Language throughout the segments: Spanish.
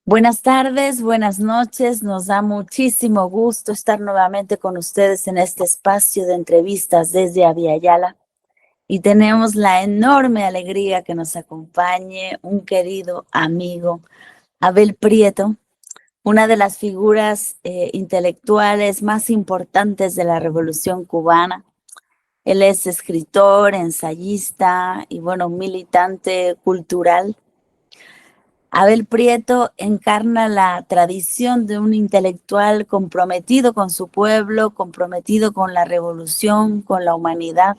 Buenas tardes, buenas noches. Nos da muchísimo gusto estar nuevamente con ustedes en este espacio de entrevistas desde Abya Yala. Y tenemos la enorme alegría que nos acompañe un querido amigo, Abel Prieto, una de las figuras intelectuales más importantes de la Revolución Cubana. Él es escritor, ensayista y, bueno, militante cultural. Abel Prieto encarna la tradición de un intelectual comprometido con su pueblo, comprometido con la revolución, con la humanidad.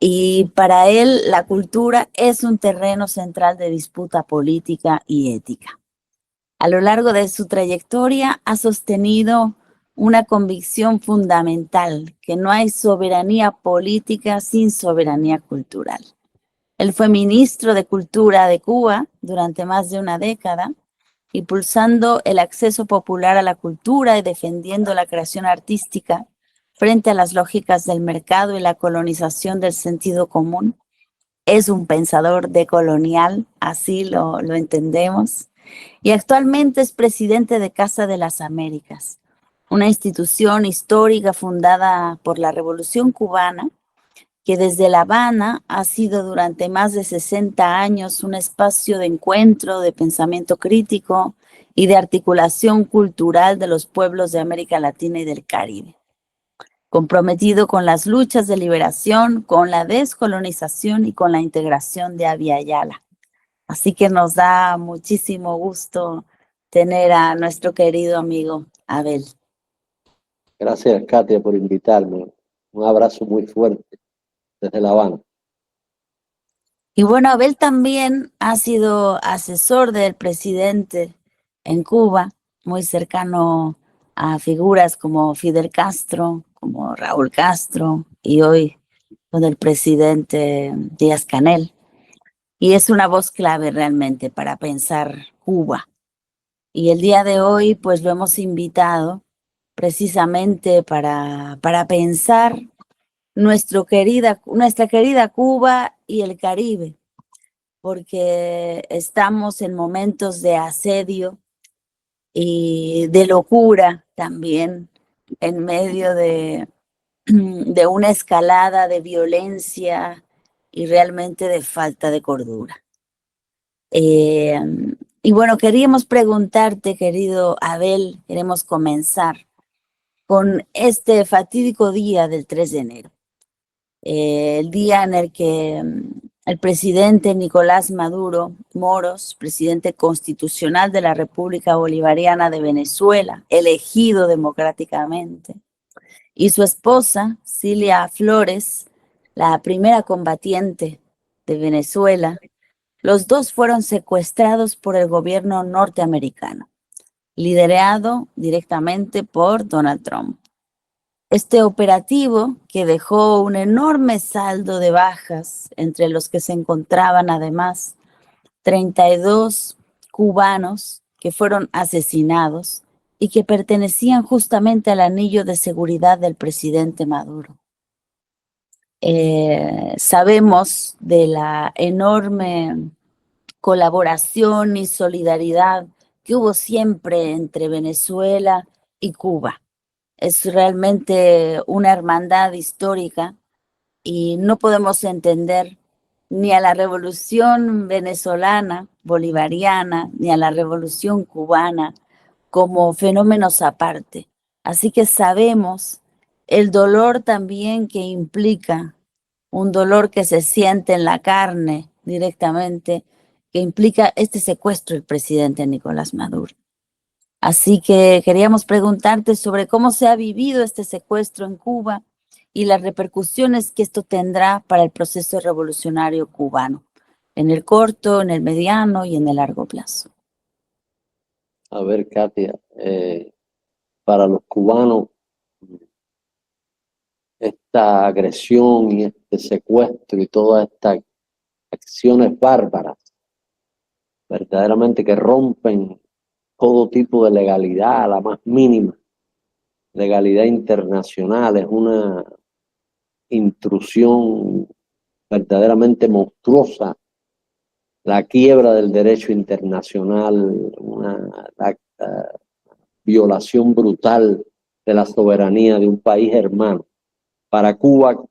Y para él la cultura es un terreno central de disputa política y ética. A lo largo de su trayectoria ha sostenido una convicción fundamental, que no hay soberanía política sin soberanía cultural. Él fue ministro de Cultura de Cuba durante más de una década, impulsando el acceso popular a la cultura y defendiendo la creación artística frente a las lógicas del mercado y la colonización del sentido común. Es un pensador decolonial, así lo entendemos, y actualmente es presidente de Casa de las Américas, una institución histórica fundada por la Revolución Cubana, que desde La Habana ha sido durante más de 60 años un espacio de encuentro, de pensamiento crítico y de articulación cultural de los pueblos de América Latina y del Caribe, comprometido con las luchas de liberación, con la descolonización y con la integración de Abya Yala. Así que nos da muchísimo gusto tener a nuestro querido amigo Abel. Gracias, Katia, por invitarme. Un abrazo muy fuerte desde La Habana. Y bueno, Abel también ha sido asesor del presidente en Cuba, muy cercano a figuras como Fidel Castro, como Raúl Castro y hoy con el presidente Díaz-Canel. Y es una voz clave realmente para pensar Cuba. Y el día de hoy pues lo hemos invitado precisamente para pensar nuestra querida Cuba y el Caribe, porque estamos en momentos de asedio y de locura también, en medio de una escalada de violencia y realmente de falta de cordura. Y bueno, queríamos preguntarte, querido Abel, queremos comenzar con este fatídico día del 3 de enero. El día en el que el presidente Nicolás Maduro Moros, presidente constitucional de la República Bolivariana de Venezuela, elegido democráticamente, y su esposa, Cilia Flores, la primera combatiente de Venezuela, los dos fueron secuestrados por el gobierno norteamericano, liderado directamente por Donald Trump. Este operativo, que dejó un enorme saldo de bajas, entre los que se encontraban además 32 cubanos que fueron asesinados y que pertenecían justamente al anillo de seguridad del presidente Maduro. Sabemos de la enorme colaboración y solidaridad que hubo siempre entre Venezuela y Cuba. Es realmente una hermandad histórica y no podemos entender ni a la revolución venezolana, bolivariana, ni a la revolución cubana como fenómenos aparte. Así que sabemos el dolor también que implica, un dolor que se siente en la carne directamente, que implica este secuestro del presidente Nicolás Maduro. Así que queríamos preguntarte sobre cómo se ha vivido este secuestro en Cuba y las repercusiones que esto tendrá para el proceso revolucionario cubano, en el corto, en el mediano y en el largo plazo. A ver, Katia, para los cubanos, esta agresión y este secuestro y todas estas acciones bárbaras, verdaderamente que rompen todo tipo de legalidad, la más mínima legalidad internacional, es una intrusión verdaderamente monstruosa la quiebra del derecho internacional, una violación brutal de la soberanía de un país hermano. Para Cuba,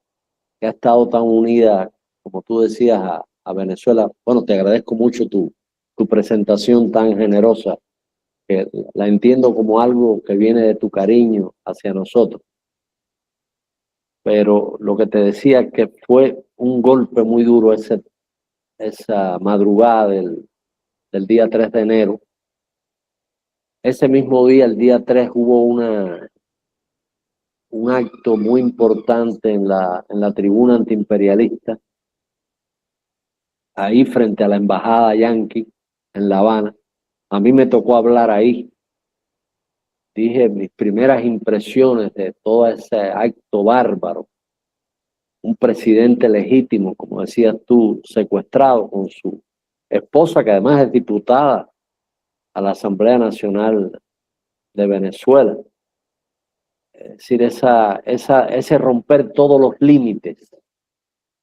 que ha estado tan unida, como tú decías, a Venezuela, bueno, te agradezco mucho tu presentación tan generosa, que la entiendo como algo que viene de tu cariño hacia nosotros. Pero lo que te decía es que fue un golpe muy duro esa madrugada del día 3 de enero. Ese mismo día, el día 3, hubo un acto muy importante en la tribuna antiimperialista, ahí frente a la embajada yanqui en La Habana. A mí me tocó hablar ahí. Dije mis primeras impresiones de todo ese acto bárbaro. Un presidente legítimo, como decías tú, secuestrado con su esposa, que además es diputada a la Asamblea Nacional de Venezuela. Es decir, ese romper todos los límites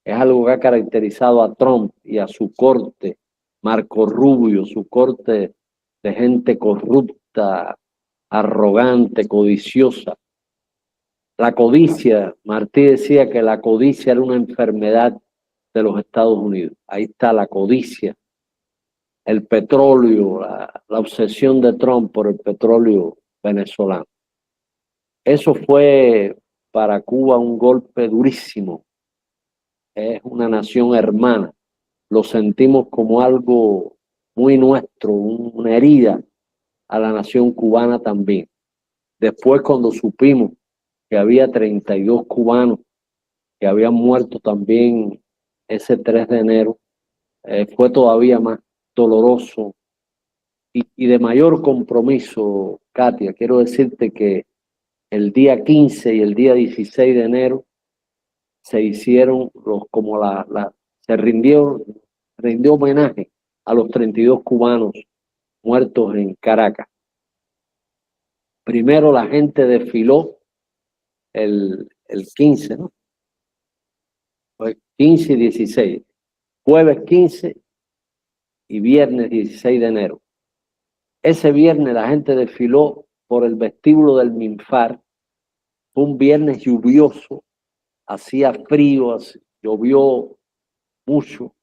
es algo que ha caracterizado a Trump y a su corte, Marco Rubio, su corte de gente corrupta, arrogante, codiciosa. La codicia, Martí decía que la codicia era una enfermedad de los Estados Unidos. Ahí está la codicia, el petróleo, la obsesión de Trump por el petróleo venezolano. Eso fue para Cuba un golpe durísimo. Es una nación hermana. Lo sentimos como algo muy nuestro, una herida a la nación cubana también. Después, cuando supimos que había 32 cubanos que habían muerto también ese 3 de enero, fue todavía más doloroso y de mayor compromiso, Katia. Quiero decirte que el día 15 y el día 16 de enero se hicieron se rindió homenaje a los 32 cubanos muertos en Caracas. Primero la gente desfiló el 15, ¿no? Fue 15 y 16. Jueves 15 y viernes 16 de enero. Ese viernes la gente desfiló por el vestíbulo del Minfar. Fue un viernes lluvioso, hacía frío, llovió mucho.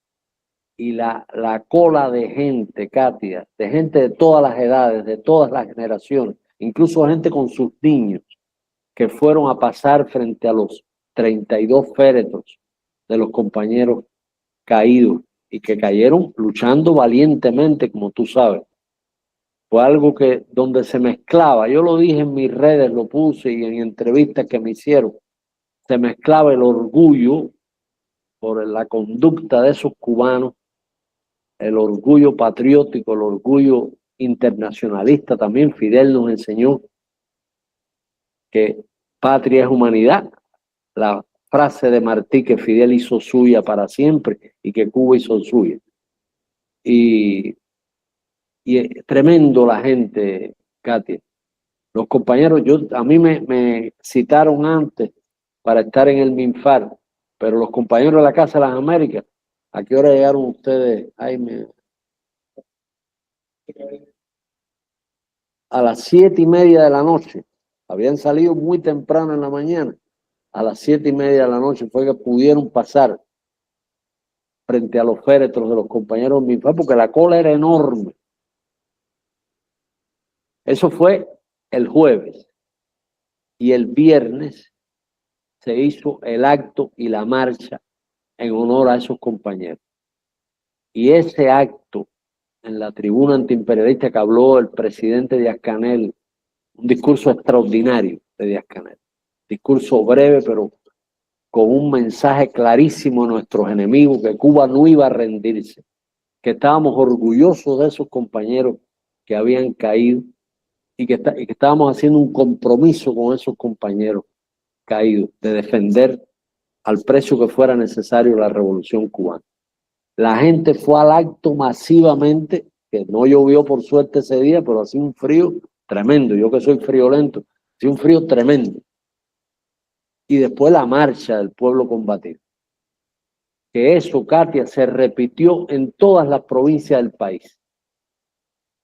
Y la cola de gente, Katia, de gente de todas las edades, de todas las generaciones, incluso gente con sus niños, que fueron a pasar frente a los 32 féretros de los compañeros caídos y que cayeron luchando valientemente, como tú sabes. Fue algo que donde se mezclaba, yo lo dije en mis redes, lo puse y en entrevistas que me hicieron, se mezclaba el orgullo por la conducta de esos cubanos, el orgullo patriótico, el orgullo internacionalista también. Fidel nos enseñó que patria es humanidad. La frase de Martí que Fidel hizo suya para siempre y que Cuba hizo suya. Y tremendo la gente, Katia. Los compañeros, a mí me citaron antes para estar en el Minfar, pero los compañeros de la Casa de las Américas, ¿a qué hora llegaron ustedes? A las 7:30 de la noche. Habían salido muy temprano en la mañana. A las 7:30 de la noche fue que pudieron pasar frente a los féretros de los compañeros Minfar, porque la cola era enorme. Eso fue el jueves. Y el viernes se hizo el acto y la marcha en honor a esos compañeros. Y ese acto en la tribuna antiimperialista que habló el presidente Díaz-Canel, un discurso extraordinario de Díaz-Canel, discurso breve pero con un mensaje clarísimo a nuestros enemigos, que Cuba no iba a rendirse, que estábamos orgullosos de esos compañeros que habían caído y que estábamos haciendo un compromiso con esos compañeros caídos de defender al precio que fuera necesario la revolución cubana. La gente fue al acto masivamente, que no llovió por suerte ese día, pero hacía un frío tremendo. Yo que soy friolento, hacía un frío tremendo. Y después la marcha del pueblo combativo. que eso, Katia, se repitió en todas las provincias del país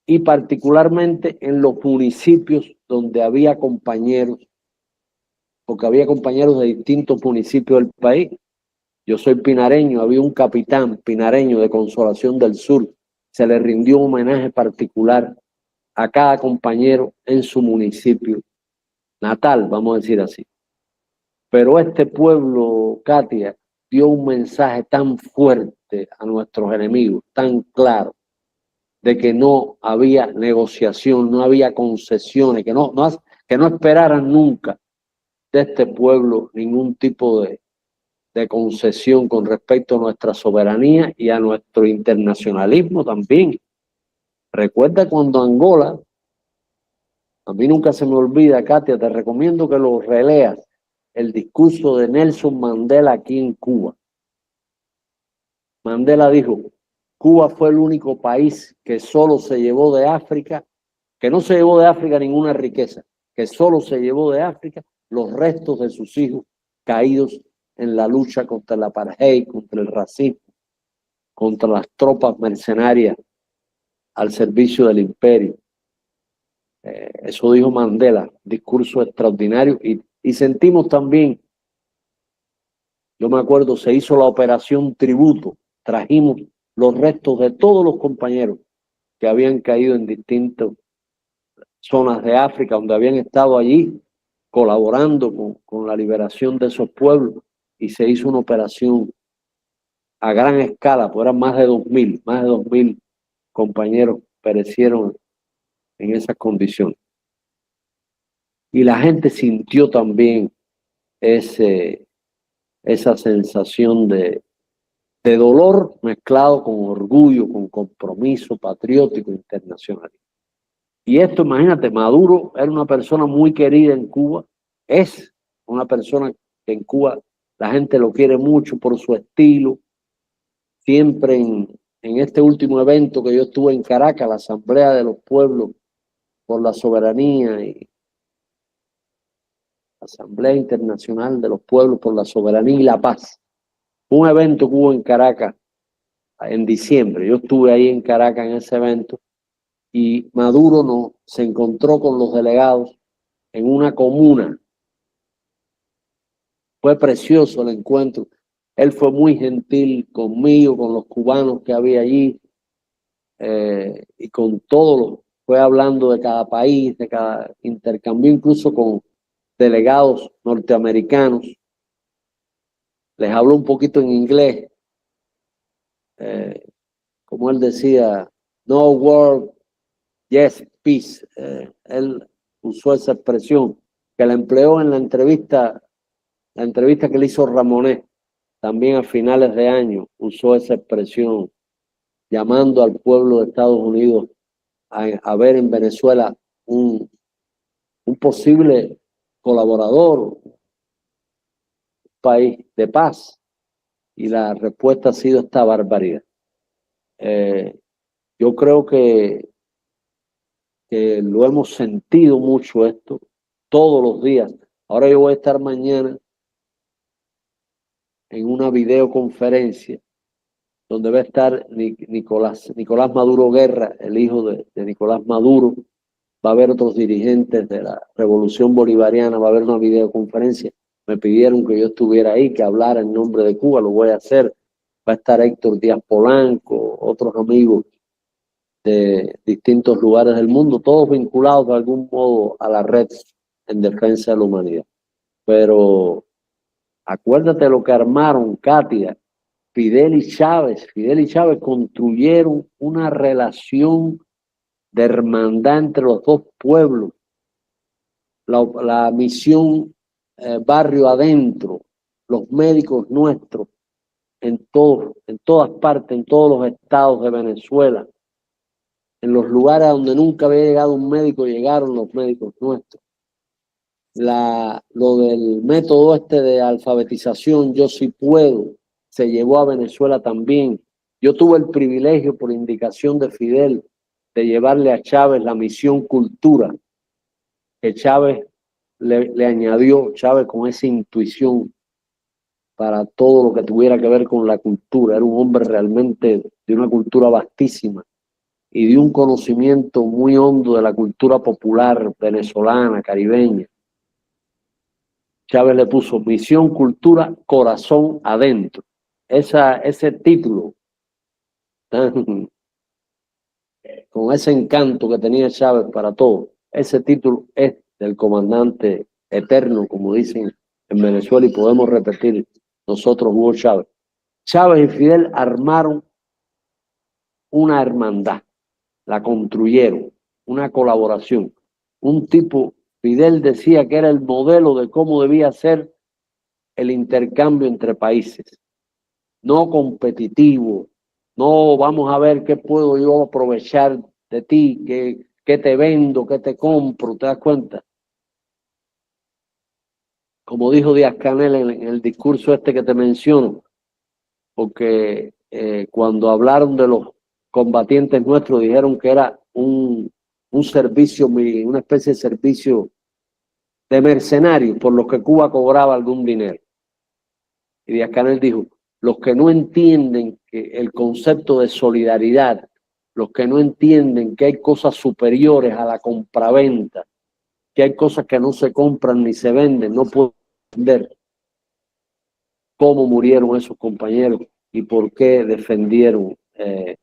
y particularmente en los municipios donde había compañeros, porque había compañeros de distintos municipios del país. Yo soy pinareño, había un capitán pinareño de Consolación del Sur, se le rindió un homenaje particular a cada compañero en su municipio natal, vamos a decir así. Pero este pueblo, Katia, dio un mensaje tan fuerte a nuestros enemigos, tan claro, de que no había negociación, no había concesiones, que no esperaran nunca de este pueblo ningún tipo de concesión con respecto a nuestra soberanía y a nuestro internacionalismo también. Recuerda cuando Angola, a mí nunca se me olvida, Katia, te recomiendo que lo releas, el discurso de Nelson Mandela aquí en Cuba. Mandela dijo, Cuba fue el único país que solo se llevó de África, que no se llevó de África ninguna riqueza, que solo se llevó de África los restos de sus hijos caídos en la lucha contra el apartheid, contra el racismo, contra las tropas mercenarias al servicio del imperio. Eso dijo Mandela, discurso extraordinario. Y sentimos también, yo me acuerdo, se hizo la operación Tributo, trajimos los restos de todos los compañeros que habían caído en distintas zonas de África, donde habían estado allí colaborando con la liberación de esos pueblos, y se hizo una operación a gran escala, pues eran más de 2.000 compañeros perecieron en esas condiciones. Y la gente sintió también esa sensación de dolor mezclado con orgullo, con compromiso patriótico internacional. Y esto, imagínate, Maduro era una persona muy querida en Cuba, es una persona que en Cuba la gente lo quiere mucho por su estilo. Siempre en este último evento que yo estuve en Caracas, la Asamblea de los Pueblos por la Soberanía y Asamblea Internacional de los Pueblos por la Soberanía y la Paz, un evento que hubo en Caracas en diciembre. Yo estuve ahí en Caracas en ese evento y Maduro se encontró con los delegados en una comuna. Fue precioso el encuentro. Él fue muy gentil conmigo, con los cubanos que había allí, y con todos. Fue hablando de cada país, de cada intercambio, incluso con delegados norteamericanos. Les habló un poquito en inglés. Como él decía, no war, yes, peace. Él usó esa expresión que la empleó en la entrevista que le hizo Ramonet, también a finales de año, usó esa expresión, llamando al pueblo de Estados Unidos a ver en Venezuela un posible colaborador, un país de paz. Y la respuesta ha sido esta barbaridad. Yo creo que lo hemos sentido mucho esto todos los días. Ahora yo voy a estar mañana en una videoconferencia donde va a estar Nicolás Maduro Guerra, el hijo de Nicolás Maduro. Va a haber otros dirigentes de la Revolución Bolivariana, va a haber una videoconferencia. Me pidieron que yo estuviera ahí, que hablara en nombre de Cuba, lo voy a hacer. Va a estar Héctor Díaz Polanco, otros amigos de distintos lugares del mundo, todos vinculados de algún modo a la red en defensa de la humanidad. Pero acuérdate lo que armaron, Katia, Fidel y Chávez construyeron una relación de hermandad entre los dos pueblos. La misión barrio adentro, los médicos nuestros, en todas partes, en todos los estados de Venezuela, en los lugares donde nunca había llegado un médico, llegaron los médicos nuestros. Lo del método de alfabetización, Yo Sí Puedo, se llevó a Venezuela también. Yo tuve el privilegio, por indicación de Fidel, de llevarle a Chávez la misión Cultura, que Chávez le añadió, Chávez con esa intuición para todo lo que tuviera que ver con la cultura. Era un hombre realmente de una cultura vastísima y de un conocimiento muy hondo de la cultura popular venezolana, caribeña. Chávez le puso Misión Cultura, Corazón Adentro. Ese título, con ese encanto que tenía Chávez para todo, ese título es del comandante eterno, como dicen en Venezuela, y podemos repetir nosotros, Hugo Chávez. Chávez y Fidel armaron una hermandad, la construyeron, una colaboración. Un tipo, Fidel decía que era el modelo de cómo debía ser el intercambio entre países, no competitivo, no vamos a ver qué puedo yo aprovechar de ti, qué te vendo, qué te compro, ¿te das cuenta? Como dijo Díaz-Canel en el discurso este que te menciono, porque cuando hablaron de los combatientes nuestros dijeron que era un servicio, una especie de servicio de mercenarios por los que Cuba cobraba algún dinero. Y Díaz-Canel dijo, los que no entienden que el concepto de solidaridad, los que no entienden que hay cosas superiores a la compraventa, que hay cosas que no se compran ni se venden, no pueden entender cómo murieron esos compañeros y por qué defendieron de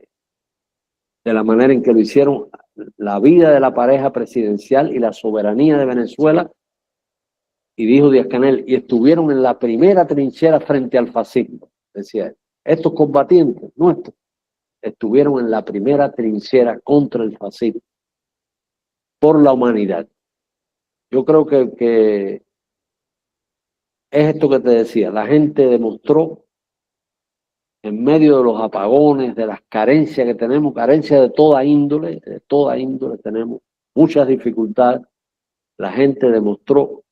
la manera en que lo hicieron la vida de la pareja presidencial y la soberanía de Venezuela. Y dijo Díaz-Canel, y estuvieron en la primera trinchera frente al fascismo, decía él. Estos combatientes nuestros estuvieron en la primera trinchera contra el fascismo, por la humanidad. Yo creo que es esto que te decía, la gente demostró en medio de los apagones, de las carencias que tenemos, carencias de toda índole tenemos muchas dificultades, la gente demostró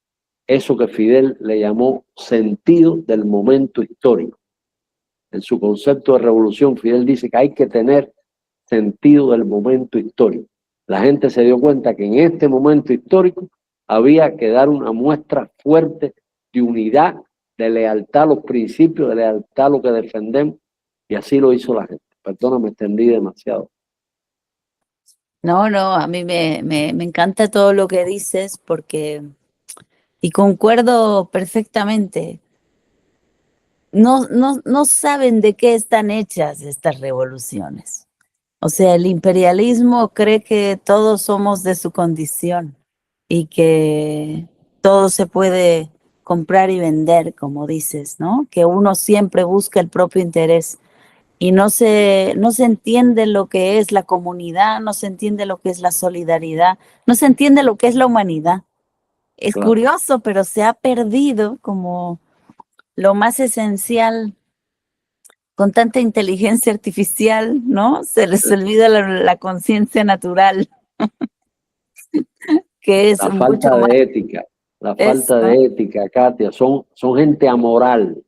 eso que Fidel le llamó sentido del momento histórico. En su concepto de revolución, Fidel dice que hay que tener sentido del momento histórico. La gente se dio cuenta que en este momento histórico había que dar una muestra fuerte de unidad, de lealtad a los principios, de lealtad a lo que defendemos, y así lo hizo la gente. Perdona, me extendí demasiado. No, a mí me encanta todo lo que dices y concuerdo perfectamente. No saben de qué están hechas estas revoluciones. O sea, el imperialismo cree que todos somos de su condición y que todo se puede comprar y vender, como dices, ¿no? Que uno siempre busca el propio interés y no se entiende lo que es la comunidad, no se entiende lo que es la solidaridad, no se entiende lo que es la humanidad. Es Claro. curioso, pero se ha perdido como lo más esencial con tanta inteligencia artificial, ¿no? Se les olvida la conciencia natural, que es La mucho falta más de ética, la eso, falta de ética, Katia, son gente amoral.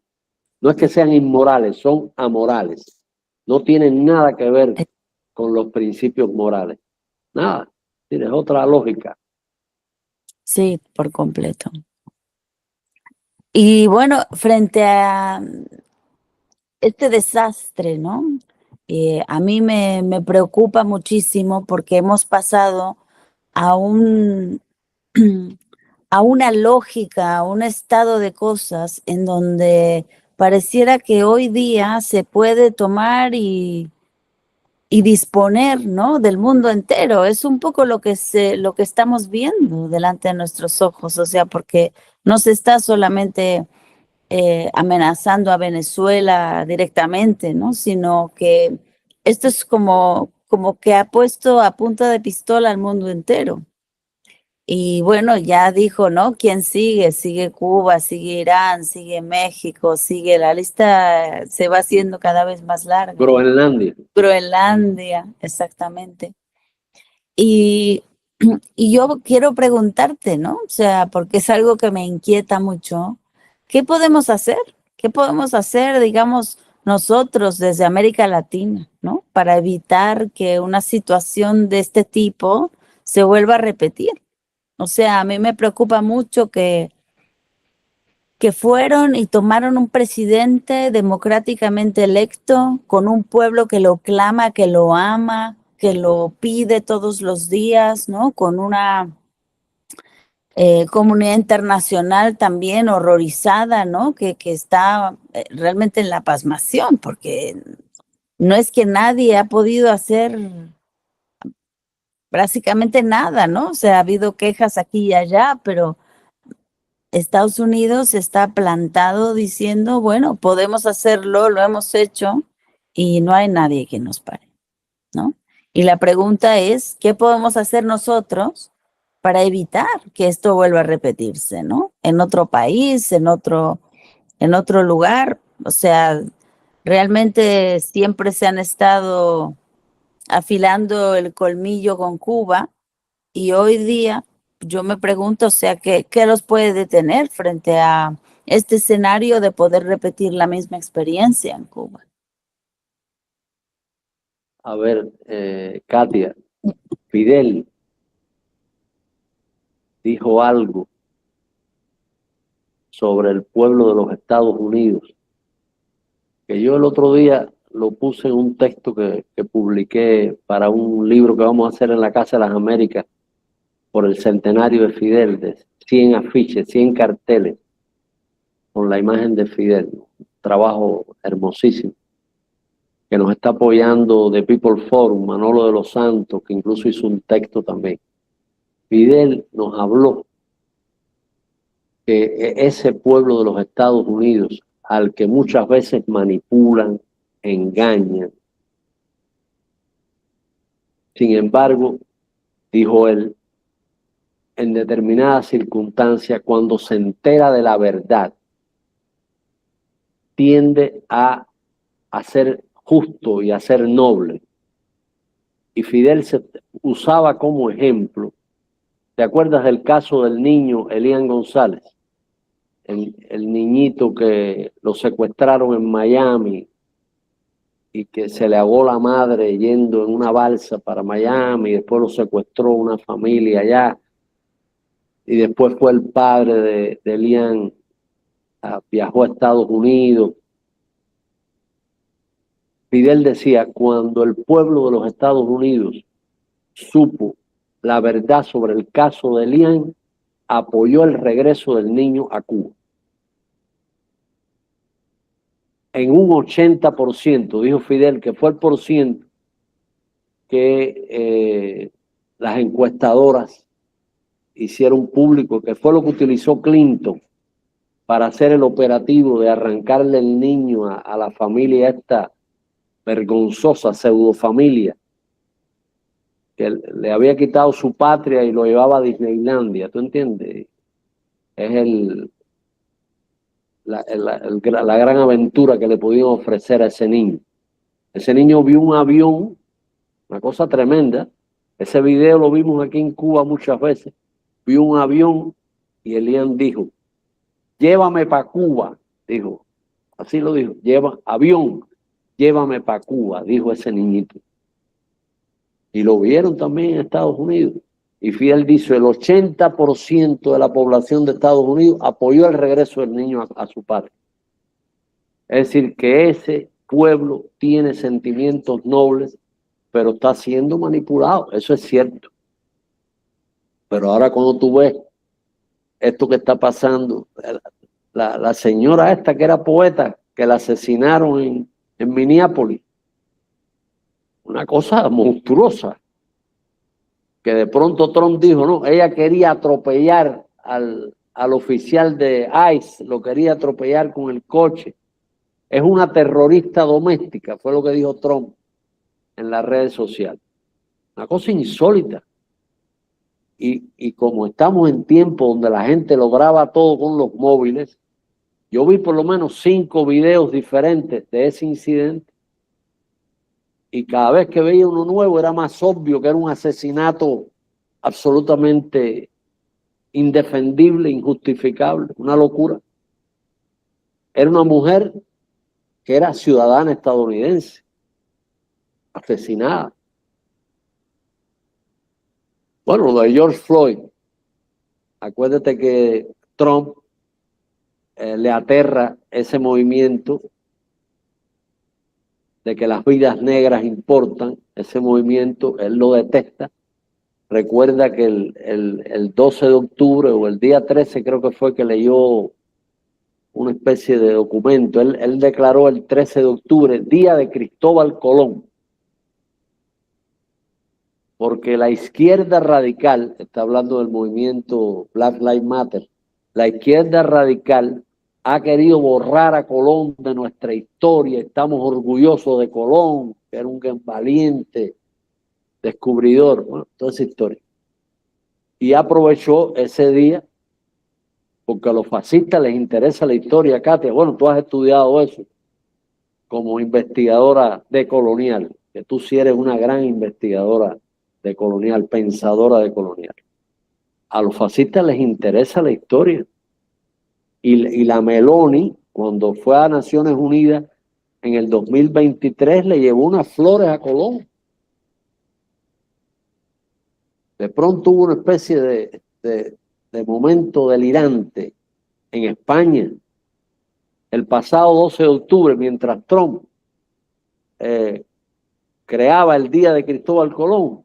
No es que sean inmorales, son amorales. No tienen nada que ver con los principios morales. Nada, tienes otra lógica. sí, por completo. Y bueno, frente a este desastre, ¿no? A mí me preocupa muchísimo porque hemos pasado a a una lógica, a un estado de cosas en donde pareciera que hoy día se puede tomar y disponer, ¿no? Del mundo entero. Es un poco lo que estamos viendo delante de nuestros ojos, o sea, porque no se está solamente amenazando a Venezuela directamente, ¿no? Sino que esto es como que ha puesto a punta de pistola al mundo entero. Y bueno, ya dijo, ¿no? ¿Quién sigue? Sigue Cuba, sigue Irán, sigue México, sigue la lista, se va haciendo cada vez más larga. Groenlandia. Groenlandia, exactamente. Y, y yo quiero preguntarte, ¿no? O sea, porque es algo que me inquieta mucho. ¿Qué podemos hacer? ¿Qué podemos hacer, digamos, nosotros desde América Latina, ¿no? Para evitar que una situación de este tipo se vuelva a repetir. O sea, a mí me preocupa mucho que que fueron y tomaron un presidente democráticamente electo, con un pueblo que lo clama, que lo ama, que lo pide todos los días, ¿no? Con una comunidad internacional también horrorizada, ¿no? Que está realmente en la pasmación, porque no es que nadie ha podido hacer básicamente nada, ¿no? O sea, ha habido quejas aquí y allá, pero Estados Unidos está plantado diciendo, bueno, podemos hacerlo, lo hemos hecho y no hay nadie que nos pare, ¿no? Y la pregunta es, ¿qué podemos hacer nosotros para evitar que esto vuelva a repetirse, ¿no? En otro país, en otro lugar. O sea, realmente siempre se han estado afilando el colmillo con Cuba y hoy día yo me pregunto, o sea, ¿qué los puede detener frente a este escenario de poder repetir la misma experiencia en Cuba? A ver, Katia, Fidel dijo algo sobre el pueblo de los Estados Unidos, que yo el otro día lo puse en un texto que publiqué para un libro que vamos a hacer en la Casa de las Américas por el centenario de Fidel, de 100 afiches, 100 carteles con la imagen de Fidel. Un trabajo hermosísimo que nos está apoyando The People Forum, Manolo de los Santos, que incluso hizo un texto también. Fidel nos habló que ese pueblo de los Estados Unidos, al que muchas veces manipulan, engañan, sin embargo, dijo él, en determinadas circunstancias, cuando se entera de la verdad, tiende a ser justo y a ser noble. Y Fidel se usaba como ejemplo. ¿Te acuerdas del caso del niño Elian González? El niñito que lo secuestraron en Miami y que se le ahogó la madre yendo en una balsa para Miami, y después lo secuestró una familia allá, y después fue el padre de Elian, viajó a Estados Unidos. Fidel decía, cuando el pueblo de los Estados Unidos supo la verdad sobre el caso de Elian, apoyó el regreso del niño a Cuba. En un 80%, dijo Fidel, que fue el porciento que las encuestadoras hicieron público, que fue lo que utilizó Clinton para hacer el operativo de arrancarle el niño a la familia esta vergonzosa pseudofamilia que le había quitado su patria y lo llevaba a Disneylandia, ¿tú entiendes? Es la gran aventura que le podían ofrecer a ese niño. Ese niño vio un avión, una cosa tremenda. Ese video lo vimos aquí en Cuba muchas veces. Vio un avión y Elian dijo, llévame para Cuba, dijo. Así lo dijo, avión, llévame para Cuba, dijo ese niñito. Y lo vieron también en Estados Unidos. Y Fidel dice, el 80% de la población de Estados Unidos apoyó el regreso del niño a su padre. Es decir, que ese pueblo tiene sentimientos nobles, pero está siendo manipulado, eso es cierto. Pero ahora cuando tú ves esto que está pasando, la señora esta que era poeta, que la asesinaron en Minneapolis, una cosa monstruosa, que de pronto Trump dijo, no, ella quería atropellar al oficial de ICE, lo quería atropellar con el coche. Es una terrorista doméstica, fue lo que dijo Trump en las redes sociales. Una cosa insólita. Y como estamos en tiempo donde la gente lo graba todo con los móviles, yo vi por lo menos 5 videos diferentes de ese incidente y cada vez que veía uno nuevo era más obvio que era un asesinato absolutamente indefendible, injustificable, una locura. Era una mujer que era ciudadana estadounidense, asesinada. Bueno, lo de George Floyd, acuérdate que Trump le aterra ese movimiento de que las vidas negras importan, ese movimiento, él lo detesta. Recuerda que el 12 de octubre o el día 13 creo que fue que leyó una especie de documento. Él declaró el 13 de octubre, día de Cristóbal Colón, porque la izquierda radical, está hablando del movimiento Black Lives Matter, la izquierda radical ha querido borrar a Colón de nuestra historia. Estamos orgullosos de Colón, que era un valiente descubridor, bueno, toda esa historia. Y aprovechó ese día, porque a los fascistas les interesa la historia, Katia. Bueno, tú has estudiado eso como investigadora decolonial, que tú sí eres una gran investigadora decolonial, pensadora decolonial. A los fascistas les interesa la historia. Y la Meloni, cuando fue a Naciones Unidas en el 2023, le llevó unas flores a Colón. De pronto hubo una especie de momento delirante en España. El pasado 12 de octubre, mientras Trump creaba el Día de Cristóbal Colón,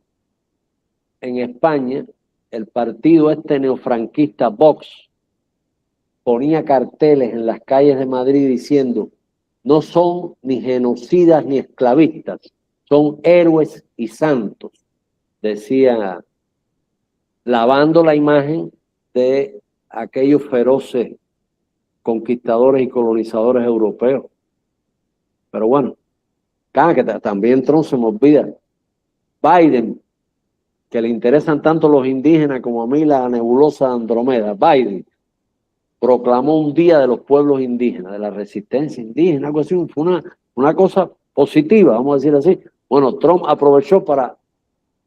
en España, el partido neofranquista Vox ponía carteles en las calles de Madrid diciendo: no son ni genocidas ni esclavistas, son héroes y santos, decía, lavando la imagen de aquellos feroces conquistadores y colonizadores europeos. Pero bueno, que también Trump se me olvida. Biden, que le interesan tanto los indígenas como a mí la nebulosa de Andrómeda, Biden proclamó un día de los pueblos indígenas, de la resistencia indígena, algo así. Fue una cosa positiva, vamos a decir así. Bueno, Trump aprovechó para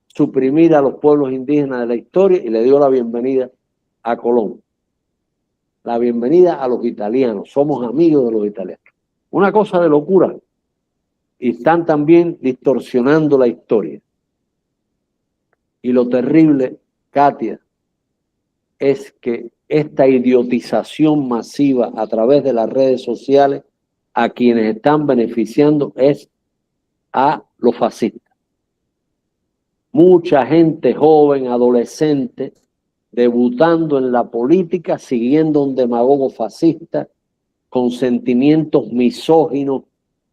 suprimir a los pueblos indígenas de la historia y le dio la bienvenida a Colón. La bienvenida a los italianos. Somos amigos de los italianos. Una cosa de locura. Y están también distorsionando la historia. Y lo terrible, Katia, es que esta idiotización masiva a través de las redes sociales, a quienes están beneficiando es a los fascistas. Mucha gente joven, adolescente, debutando en la política, siguiendo un demagogo fascista, con sentimientos misóginos,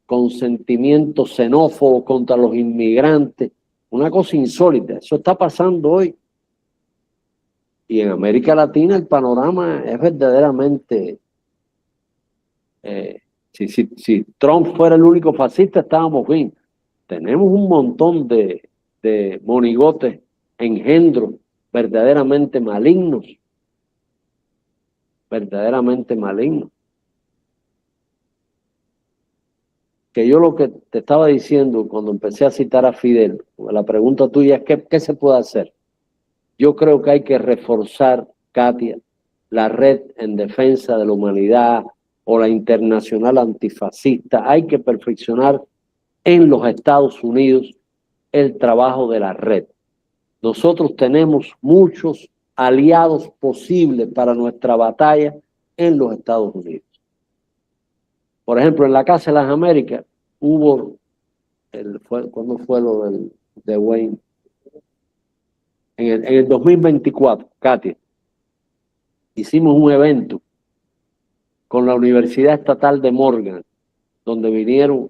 con sentimientos xenófobos contra los inmigrantes. Una cosa insólita. Eso está pasando hoy. Y en América Latina el panorama es verdaderamente... si Trump fuera el único fascista, estábamos bien. Tenemos un montón de monigotes, engendros verdaderamente malignos. Verdaderamente malignos. Que yo lo que te estaba diciendo cuando empecé a citar a Fidel, la pregunta tuya es ¿qué se puede hacer? Yo creo que hay que reforzar, Katia, la red en defensa de la humanidad o la internacional antifascista. Hay que perfeccionar en los Estados Unidos el trabajo de la red. Nosotros tenemos muchos aliados posibles para nuestra batalla en los Estados Unidos. Por ejemplo, en la Casa de las Américas hubo, ¿cuándo fue lo de Wayne? En el 2024, Katia, hicimos un evento con la Universidad Estatal de Morgan, donde vinieron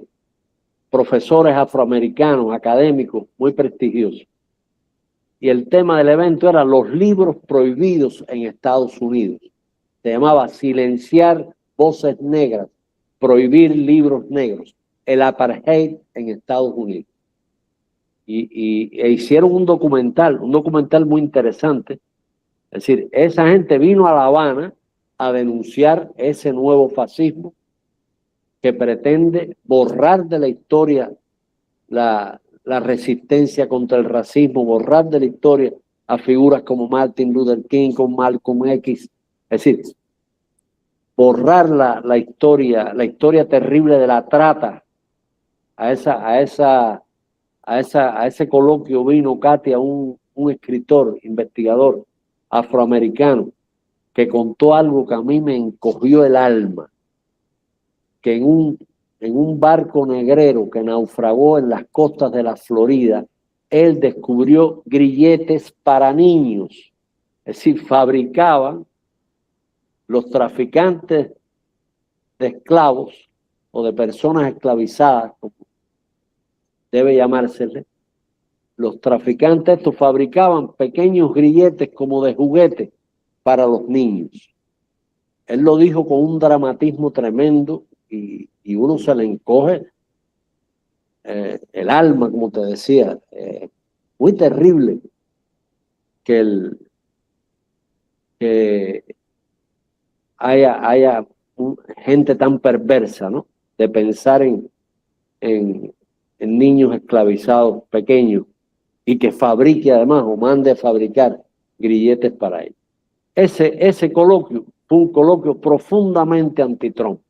profesores afroamericanos, académicos muy prestigiosos. Y el tema del evento era los libros prohibidos en Estados Unidos. Se llamaba Silenciar Voces Negras, prohibir libros negros, el apartheid en Estados Unidos. E hicieron un documental muy interesante. Es decir, esa gente vino a La Habana a denunciar ese nuevo fascismo que pretende borrar de la historia la resistencia contra el racismo, borrar de la historia a figuras como Martin Luther King, como Malcolm X. Es decir, borrar la historia terrible de la trata. A ese coloquio vino, Katia, un escritor, investigador afroamericano, que contó algo que a mí me encogió el alma, que en un barco negrero que naufragó en las costas de la Florida, él descubrió grilletes para niños. Es decir, fabricaban los traficantes de esclavos o de personas esclavizadas, como debe llamársele, los traficantes estos fabricaban pequeños grilletes como de juguete para los niños. Él lo dijo con un dramatismo tremendo y uno se le encoge el alma, como te decía. Muy terrible que haya gente tan perversa, ¿no? De pensar en niños esclavizados pequeños y que fabrique además o mande a fabricar grilletes para ellos. Ese coloquio fue un coloquio profundamente anti-Trump.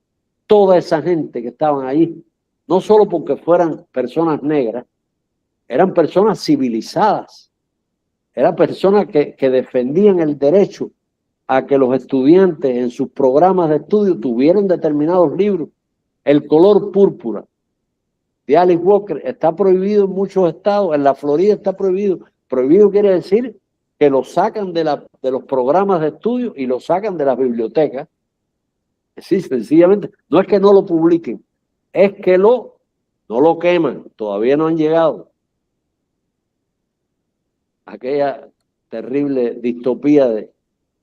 Toda esa gente que estaban ahí, no solo porque fueran personas negras, eran personas civilizadas, eran personas que defendían el derecho a que los estudiantes en sus programas de estudio tuvieran determinados libros. El color púrpura de Alice Walker está prohibido en muchos estados, en la Florida está prohibido. Prohibido quiere decir que lo sacan de los programas de estudio y lo sacan de las bibliotecas. Sí, sencillamente, no es que no lo publiquen, es que no lo queman, todavía no han llegado. Aquella terrible distopía de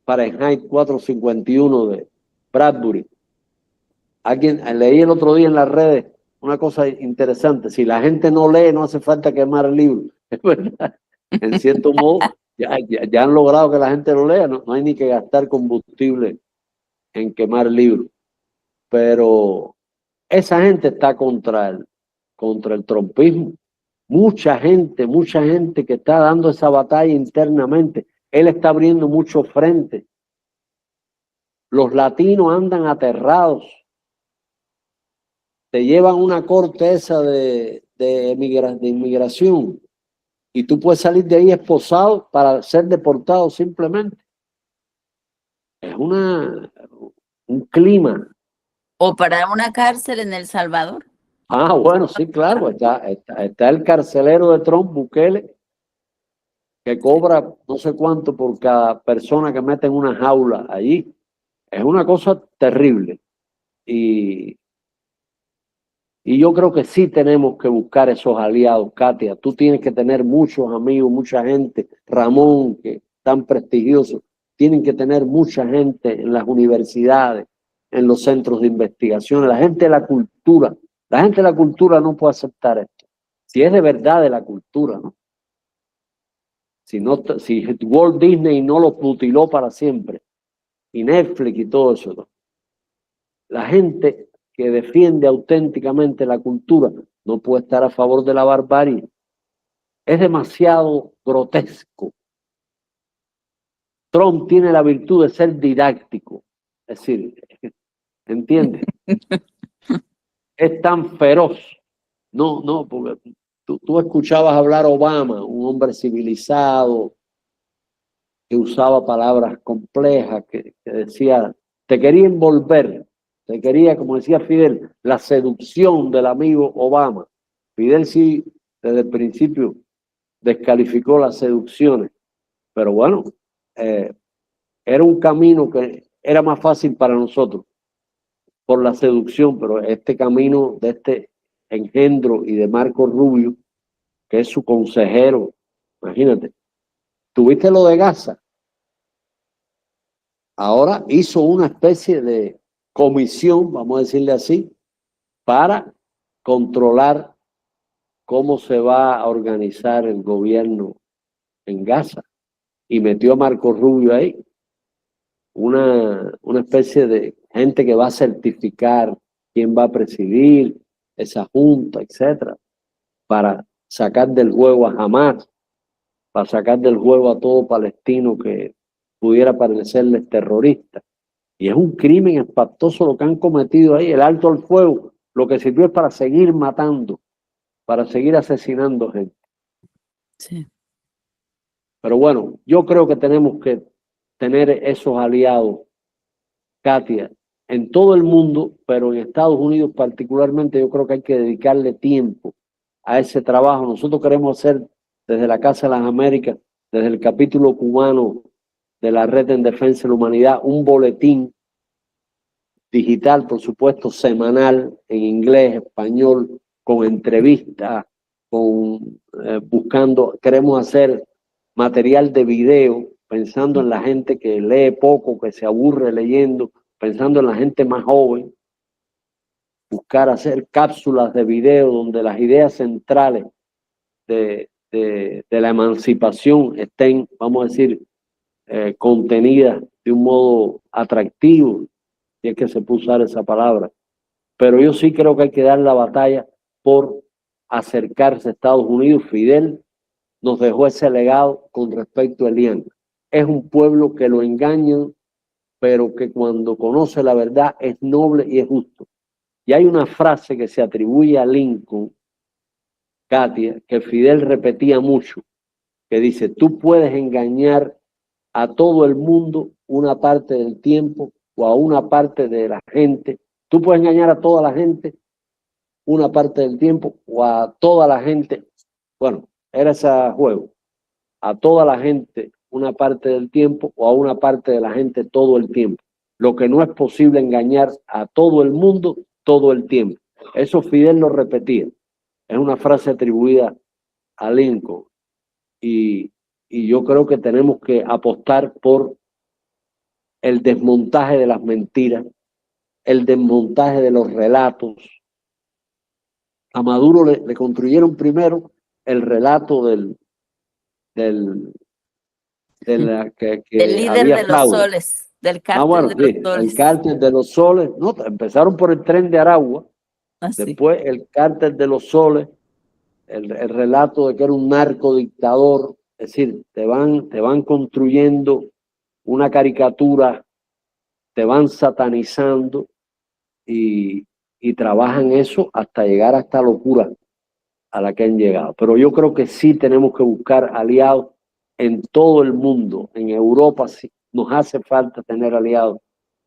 Fahrenheit 451 de Bradbury. Leí el otro día en las redes una cosa interesante: si la gente no lee, no hace falta quemar el libro. Es verdad, en cierto modo, ya han logrado que la gente lo lea, no hay ni que gastar combustible en quemar el libro. Pero esa gente está contra el trumpismo. Mucha gente que está dando esa batalla internamente. Él está abriendo muchos frentes. Los latinos andan aterrados. Te llevan una corte esa de inmigración y tú puedes salir de ahí esposado para ser deportado simplemente. Es un clima. O para una cárcel en El Salvador. Ah, bueno, sí, claro, está el carcelero de Trump, Bukele, que cobra no sé cuánto por cada persona que mete en una jaula allí. Es una cosa terrible. Y yo creo que sí tenemos que buscar esos aliados, Katia. Tú tienes que tener muchos amigos, mucha gente. Ramón, que tan prestigioso, tienen que tener mucha gente en las universidades, en los centros de investigación, la gente de la cultura. La gente de la cultura no puede aceptar esto. Si es de verdad de la cultura, ¿no? Si Walt Disney no lo mutiló para siempre, y Netflix y todo eso, ¿no? La gente que defiende auténticamente la cultura no puede estar a favor de la barbarie. Es demasiado grotesco. Trump tiene la virtud de ser didáctico. Es decir, ¿entiendes? Es tan feroz. No, porque tú escuchabas hablar a Obama, un hombre civilizado, que usaba palabras complejas, que decía, te quería envolver, te quería, como decía Fidel, la seducción del amigo Obama. Fidel sí, desde el principio, descalificó las seducciones, pero bueno, era un camino que era más fácil para nosotros por la seducción, pero este camino de este engendro y de Marco Rubio, que es su consejero, imagínate, ¿tuviste lo de Gaza? Ahora hizo una especie de comisión, vamos a decirle así, para controlar cómo se va a organizar el gobierno en Gaza. Y metió a Marco Rubio ahí, una especie de gente que va a certificar quién va a presidir esa junta, etcétera, para sacar del juego a Hamas, para sacar del juego a todo palestino que pudiera parecerles terrorista. Y es un crimen espantoso lo que han cometido ahí. El alto al fuego lo que sirvió es para seguir matando, para seguir asesinando gente. Sí. Pero bueno, yo creo que tenemos que tener esos aliados, Katia, en todo el mundo, pero en Estados Unidos particularmente, yo creo que hay que dedicarle tiempo a ese trabajo. Nosotros queremos hacer desde la Casa de las Américas, desde el capítulo cubano de la Red en Defensa de la Humanidad, un boletín digital, por supuesto, semanal, en inglés, español, con entrevistas, buscando, queremos hacer material de video, pensando en la gente que lee poco, que se aburre leyendo, pensando en la gente más joven, buscar hacer cápsulas de video donde las ideas centrales de la emancipación estén, vamos a decir, contenidas de un modo atractivo, si es que se puede usar esa palabra. Pero yo sí creo que hay que dar la batalla por acercarse a Estados Unidos. Fidel nos dejó ese legado con respecto a Elian. Es un pueblo que lo engañan, pero que cuando conoce la verdad es noble y es justo. Y hay una frase que se atribuye a Lincoln, Katia, que Fidel repetía mucho, que dice: tú puedes engañar a todo el mundo una parte del tiempo o a una parte de la gente. Tú puedes engañar a toda la gente una parte del tiempo o a toda la gente. Bueno, era ese juego. A toda la gente una parte del tiempo o a una parte de la gente todo el tiempo. Lo que no es posible engañar a todo el mundo todo el tiempo. Eso Fidel lo repetía. Es una frase atribuida a Lincoln. Y yo creo que tenemos que apostar por el desmontaje de las mentiras, el desmontaje de los relatos. A Maduro le construyeron primero el relato del líder había de los fraude. soles, del cártel Bueno, de los sí, soles. el cártel de los soles. No, empezaron por el Tren de Aragua, después el cártel de los soles, el relato de que era un narcodictador. Es decir, te van construyendo una caricatura, te van satanizando y trabajan eso hasta llegar a esta locura a la que han llegado. Pero yo creo que sí tenemos que buscar aliados en todo el mundo. En Europa sí, nos hace falta tener aliados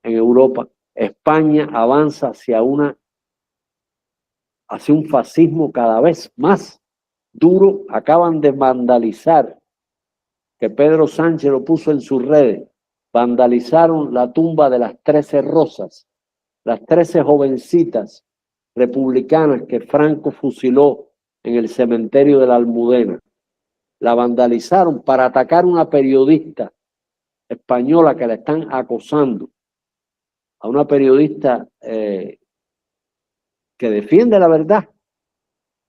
en Europa. España avanza hacia un fascismo cada vez más duro. Acaban de vandalizar, que Pedro Sánchez lo puso en sus redes, vandalizaron la tumba de las 13 Rosas, las 13 jovencitas republicanas que Franco fusiló en el cementerio de la Almudena. La vandalizaron para atacar a una periodista española que la están acosando, a una periodista que defiende la verdad.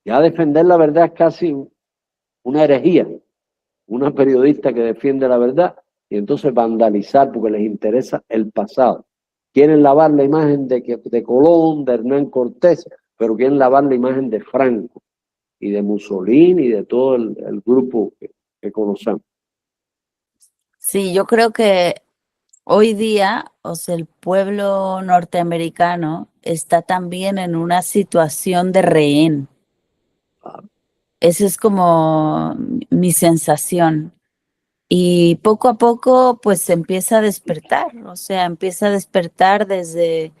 Ya defender la verdad es casi una herejía. Una periodista que defiende la verdad y entonces vandalizar porque les interesa el pasado. Quieren lavar la imagen de Colón, de Hernán Cortés, pero quieren lavar la imagen de Franco y de Mussolini y de todo el grupo que conocemos. Sí, yo creo que hoy día, o sea, el pueblo norteamericano está también en una situación de rehén. Esa es como mi sensación. Y poco a poco, pues se empieza a despertar, o sea, empieza a despertar desde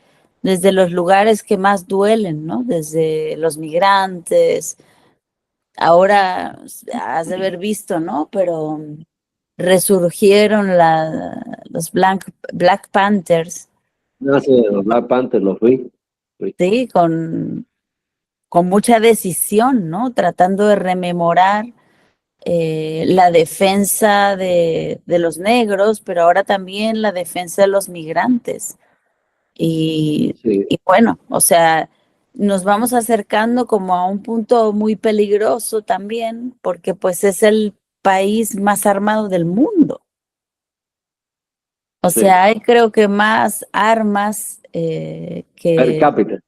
los lugares que más duelen, ¿no? Desde los migrantes. Ahora has de haber visto, ¿no? Pero resurgieron los Black Panthers, Los Black Panthers los vi. ¿sí? Con mucha decisión, ¿no? Tratando de rememorar la defensa de los negros, pero ahora también la defensa de los migrantes. Y bueno, o sea, nos vamos acercando como a un punto muy peligroso también, porque pues es el país más armado del mundo. O sea, hay creo que más armas Per cápita.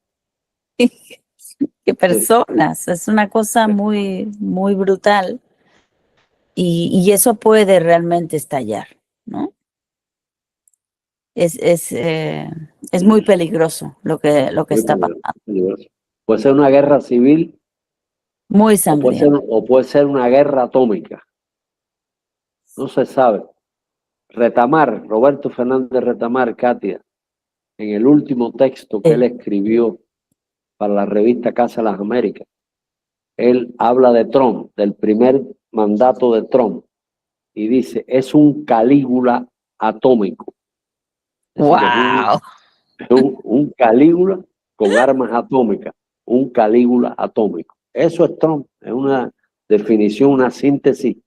que personas. Es una cosa muy, muy brutal. Y eso puede realmente estallar, ¿no? Es muy peligroso lo que está pasando. Puede ser una guerra civil Muy o sangriento. puede ser una guerra atómica. No se sabe. Retamar, Roberto Fernández Retamar, Katia, en el último texto que él escribió para la revista Casa de las Américas, él habla de Trump, del primer mandato de Trump, y dice, es un Calígula atómico. Es decir, ¡Wow! es un Calígula con armas atómicas, un Calígula atómico. Eso es Trump, es una definición, una síntesis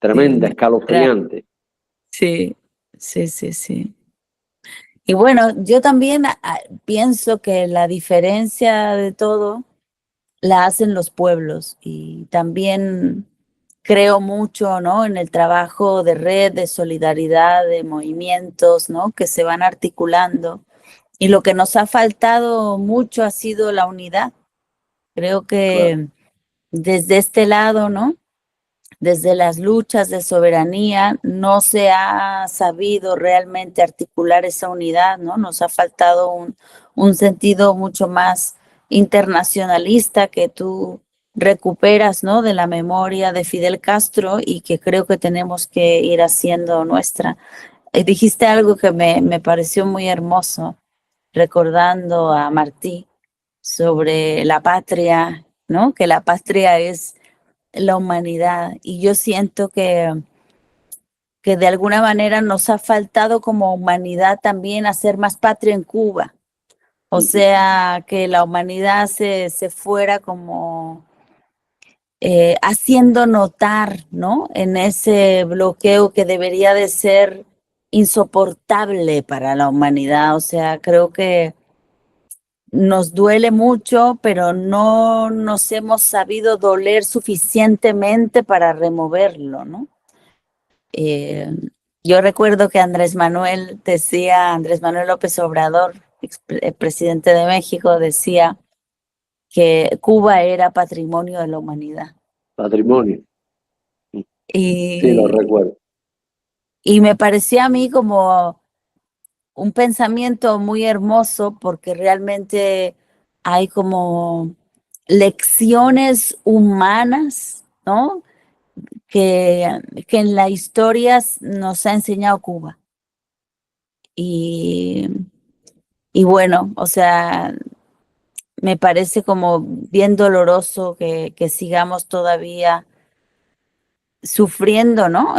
tremenda, escalofriante. Sí, sí, sí, sí. Y bueno, yo también pienso que la diferencia de todo la hacen los pueblos y también creo mucho, ¿no? En el trabajo de red, de solidaridad, de movimientos, ¿no? Que se van articulando. Y lo que nos ha faltado mucho ha sido la unidad. Creo Claro. que desde este lado, ¿no? Desde las luchas de soberanía no se ha sabido realmente articular esa unidad, ¿no? Nos ha faltado un sentido mucho más internacionalista que tú recuperas, ¿no? De la memoria de Fidel Castro y que creo que tenemos que ir haciendo nuestra. Dijiste algo que me pareció muy hermoso, recordando a Martí sobre la patria, ¿no? Que la patria es la humanidad y yo siento que de alguna manera nos ha faltado como humanidad también hacer más patria en Cuba. O sea, que la humanidad se fuera como haciendo notar, ¿no? En ese bloqueo que debería de ser insoportable para la humanidad. O sea, creo que nos duele mucho, pero no nos hemos sabido doler suficientemente para removerlo, ¿no? Eh, yo recuerdo que Andrés Manuel decía, Andrés Manuel López Obrador, presidente de México, decía que Cuba era patrimonio de la humanidad. Patrimonio. Sí, lo Y, recuerdo. y me parecía a mí como un pensamiento muy hermoso porque realmente hay como lecciones humanas, ¿no? Que en la historia nos ha enseñado Cuba. Y, y bueno, o sea, me parece como bien doloroso que sigamos todavía sufriendo, ¿no?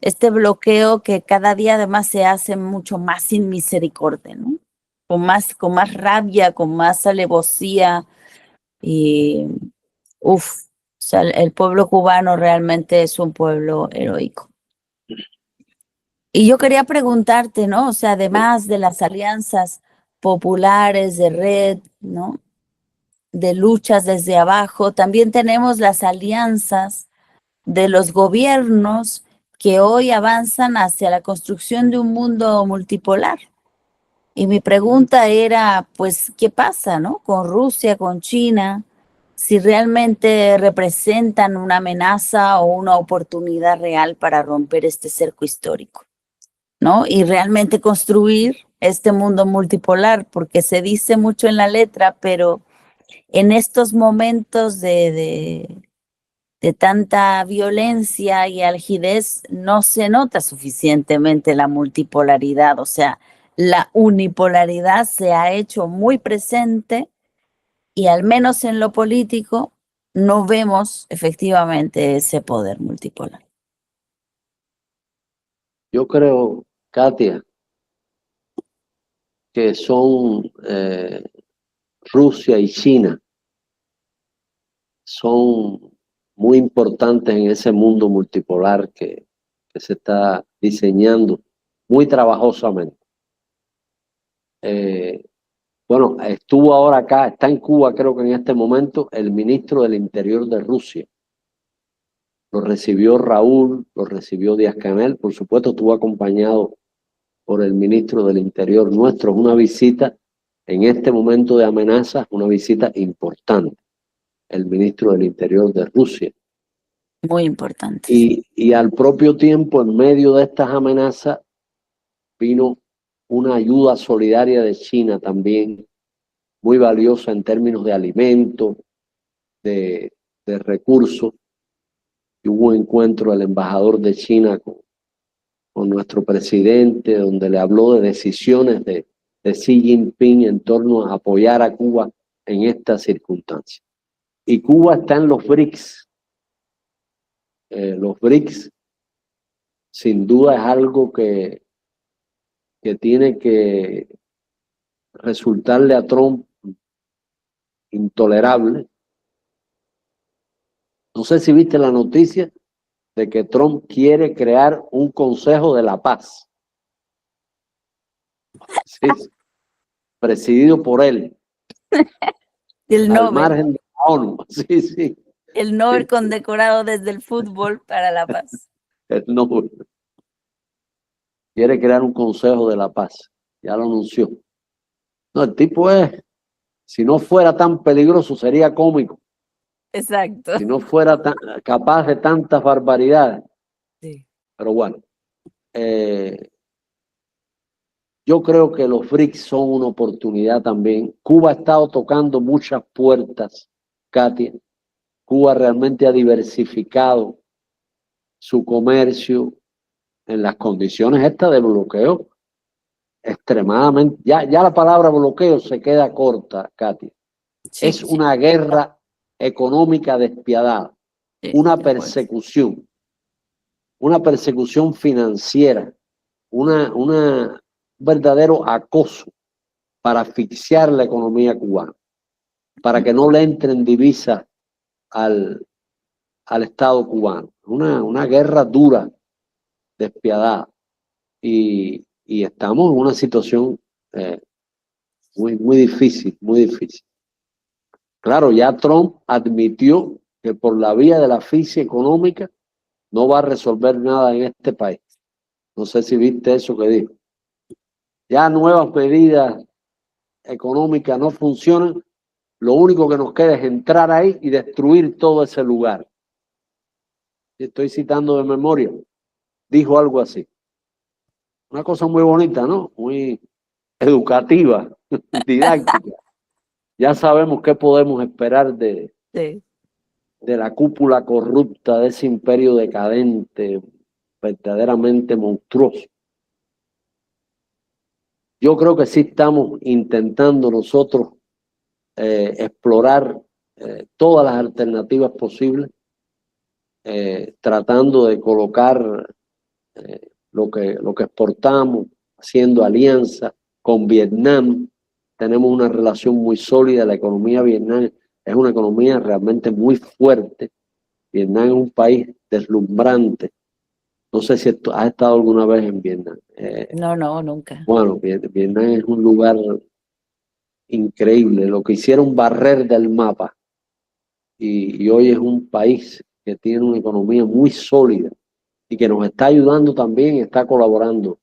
Este bloqueo que cada día además se hace mucho más sin misericordia, ¿no? Con más rabia, con más alevosía y, o sea, el pueblo cubano realmente es un pueblo heroico. Y yo quería preguntarte, ¿no? O sea, además de las alianzas populares de red, ¿no? De luchas desde abajo, también tenemos las alianzas de los gobiernos que hoy avanzan hacia la construcción de un mundo multipolar. Y mi pregunta era, pues, ¿qué pasa, no? Con Rusia, con China, si realmente representan una amenaza o una oportunidad real para romper este cerco histórico, ¿no? Y realmente construir este mundo multipolar, porque se dice mucho en la letra, pero en estos momentos de tanta violencia y algidez no se nota suficientemente la multipolaridad, o sea, la unipolaridad se ha hecho muy presente y al menos en lo político no vemos efectivamente ese poder multipolar. Yo creo, Katia, que son Rusia y China, son muy importantes en ese mundo multipolar que se está diseñando muy trabajosamente. Bueno, estuvo ahora acá, está en Cuba, creo que en este momento, el ministro del Interior de Rusia. Lo recibió Raúl, lo recibió Díaz-Canel, por supuesto, estuvo acompañado por el ministro del Interior nuestro. Es una visita en este momento de amenazas, una visita importante, el ministro del Interior de Rusia. Muy importante. Y al propio tiempo, en medio de estas amenazas, vino una ayuda solidaria de China también, muy valiosa en términos de alimentos, de recursos. Y hubo un encuentro del embajador de China con nuestro presidente, donde le habló de decisiones de Xi Jinping en torno a apoyar a Cuba en estas circunstancias. Y Cuba está en los BRICS. Los BRICS, sin duda, es algo que tiene que resultarle a Trump intolerable. No sé si viste la noticia de que Trump quiere crear un Consejo de la Paz. Sí, presidido por él. El al Nobel. Margen de la ONU. Sí, sí. El Nobel condecorado desde el fútbol para la paz. El Nobel. Quiere crear un Consejo de la Paz. Ya lo anunció. No, el tipo si no fuera tan peligroso, sería cómico. Exacto. Si no fuera capaz de tantas barbaridades. Sí. Pero bueno, yo creo que los BRICS son una oportunidad también. Cuba ha estado tocando muchas puertas, Katia. Cuba realmente ha diversificado su comercio en las condiciones estas de bloqueo extremadamente. Ya la palabra bloqueo se queda corta, Katia. Sí, Es una guerra económica despiadada, sí, una de acuerdo. persecución financiera, un verdadero acoso para asfixiar la economía cubana, para que no le entren divisas al Estado cubano. Una guerra dura, despiadada. Y estamos en una situación muy, muy difícil, muy difícil. Claro, ya Trump admitió que por la vía de la asfixia económica no va a resolver nada en este país. No sé si viste eso que dijo. Ya nuevas medidas económicas no funcionan. Lo único que nos queda es entrar ahí y destruir todo ese lugar. Estoy citando de memoria. Dijo algo así. Una cosa muy bonita, ¿no? Muy educativa, didáctica. Ya sabemos qué podemos esperar de la cúpula corrupta de ese imperio decadente, verdaderamente monstruoso. Yo creo que sí estamos intentando nosotros explorar todas las alternativas posibles, tratando de colocar lo que exportamos, haciendo alianzas con Vietnam. Tenemos una relación muy sólida. La economía vietnamita es una economía realmente muy fuerte. Vietnam es un país deslumbrante. No sé si has estado alguna vez en Vietnam. No, nunca. Bueno, Vietnam es un lugar increíble. Lo que hicieron barrer del mapa. Y hoy es un país que tiene una economía muy sólida y que nos está ayudando también y está colaborando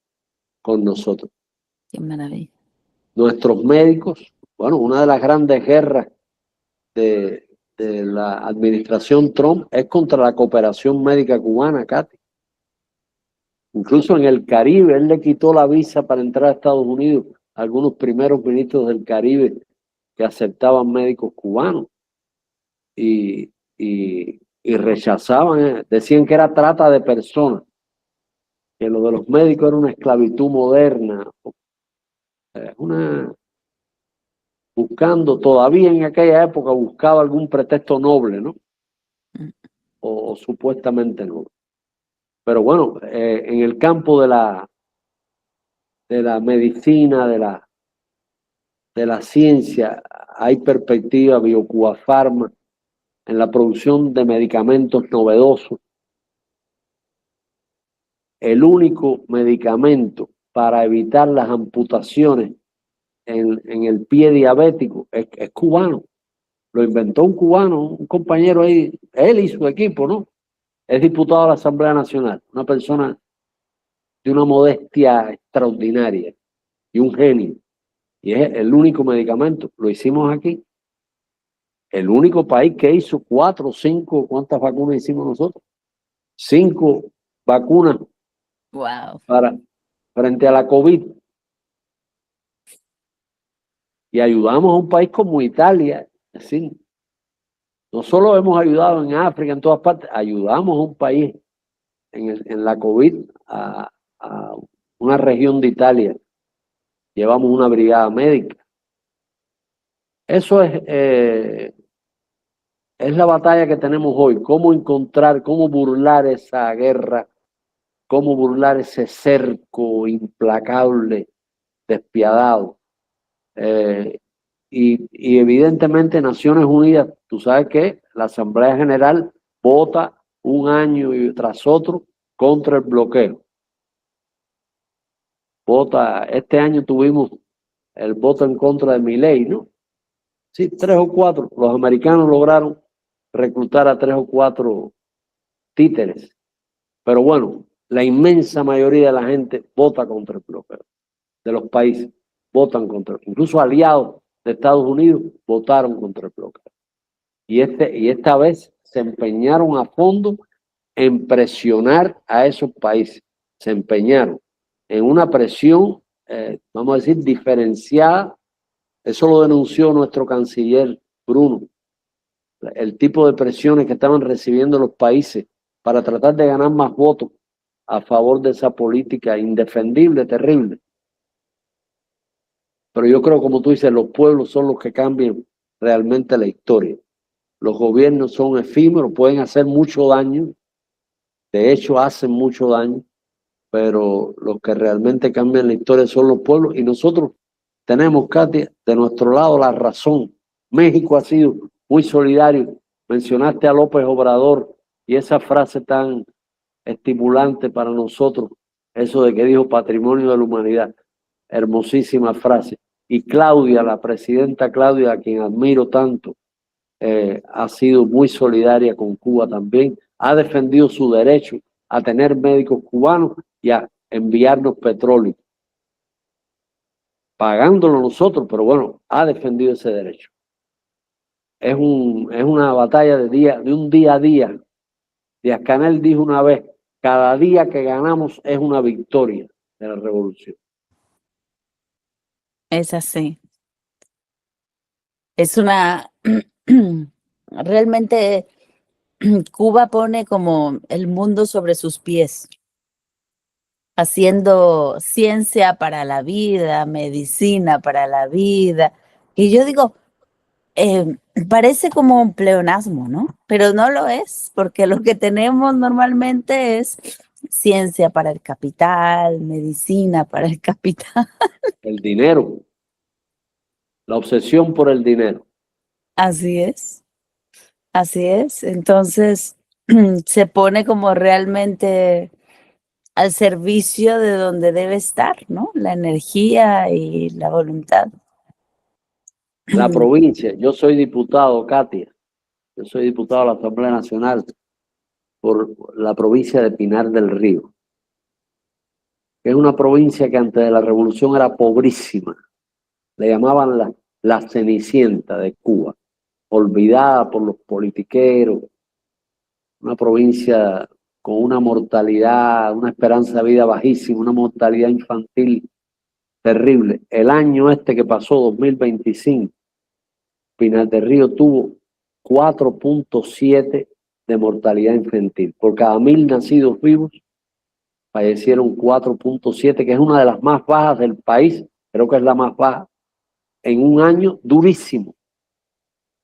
con nosotros. Qué maravilla. Nuestros médicos, bueno, una de las grandes guerras de la administración Trump es contra la cooperación médica cubana, Katy. Incluso en el Caribe, él le quitó la visa para entrar a Estados Unidos a algunos primeros ministros del Caribe que aceptaban médicos cubanos y rechazaban, decían que era trata de personas, que lo de los médicos era una esclavitud moderna, buscando, todavía en aquella época buscaba algún pretexto noble, ¿no? O supuestamente noble. Pero bueno, en el campo de la medicina, de la ciencia, hay perspectiva. BioCuba Pharma, en la producción de medicamentos novedosos. El único medicamento para evitar las amputaciones en el pie diabético es cubano. Lo inventó un cubano, un compañero ahí, él y su equipo, ¿no? Es diputado de la Asamblea Nacional, una persona de una modestia extraordinaria y un genio. Y es el único medicamento. Lo hicimos aquí. El único país que hizo 4 o 5, ¿cuántas vacunas hicimos nosotros? 5 vacunas frente a la COVID. Y ayudamos a un país como Italia. Así, no solo hemos ayudado en África, en todas partes, ayudamos a un país en la COVID a a una región de Italia, llevamos una brigada médica. Eso es la batalla que tenemos hoy, cómo encontrar, cómo burlar esa guerra, cómo burlar ese cerco implacable, despiadado. Y evidentemente Naciones Unidas, tú sabes que la Asamblea General vota un año y tras otro contra el bloqueo. Este año tuvimos el voto en contra de Milei, ¿no? Sí, 3 o 4. Los americanos lograron reclutar a 3 o 4 títeres. Pero bueno, la inmensa mayoría de la gente vota contra el bloqueo. De los países votan contra, incluso aliados de Estados Unidos votaron contra el bloqueo. Y esta vez se empeñaron a fondo en presionar a esos países. Se empeñaron en una presión, vamos a decir, diferenciada. Eso lo denunció nuestro canciller Bruno. El tipo de presiones que estaban recibiendo los países para tratar de ganar más votos a favor de esa política indefendible, terrible. Pero yo creo, como tú dices, los pueblos son los que cambian realmente la historia. Los gobiernos son efímeros, pueden hacer mucho daño, de hecho hacen mucho daño, pero los que realmente cambian la historia son los pueblos, y nosotros tenemos, Katia, de nuestro lado la razón. México ha sido muy solidario. Mencionaste a López Obrador y esa frase tan estimulante para nosotros, eso de que dijo patrimonio de la humanidad. Hermosísima frase. Y Claudia, la presidenta Claudia, a quien admiro tanto, ha sido muy solidaria con Cuba también. Ha defendido su derecho a tener médicos cubanos y a enviarnos petróleo, pagándolo nosotros, pero bueno, ha defendido ese derecho. Es una batalla de un día a día. Díaz-Canel dijo una vez, cada día que ganamos es una victoria de la revolución. Es así. Es una... Realmente Cuba pone como el mundo sobre sus pies, haciendo ciencia para la vida, medicina para la vida. Y yo digo, parece como un pleonasmo, ¿no? Pero no lo es, porque lo que tenemos normalmente es ciencia para el capital, medicina para el capital. El dinero, la obsesión por el dinero. Así es, así es. Entonces se pone como realmente al servicio de donde debe estar, ¿no? La energía y la voluntad. La provincia, yo soy diputado, Katia, yo soy diputado de la Asamblea Nacional por la provincia de Pinar del Río, que es una provincia que antes de la revolución era pobrísima, le llamaban la Cenicienta de Cuba, olvidada por los politiqueros, una provincia con una mortalidad, una esperanza de vida bajísima, una mortalidad infantil terrible. El año este que pasó, 2025, Pinar del Río tuvo 4.7 de mortalidad infantil. Por cada 1.000 nacidos vivos, fallecieron 4.7, que es una de las más bajas del país, creo que es la más baja, en un año durísimo,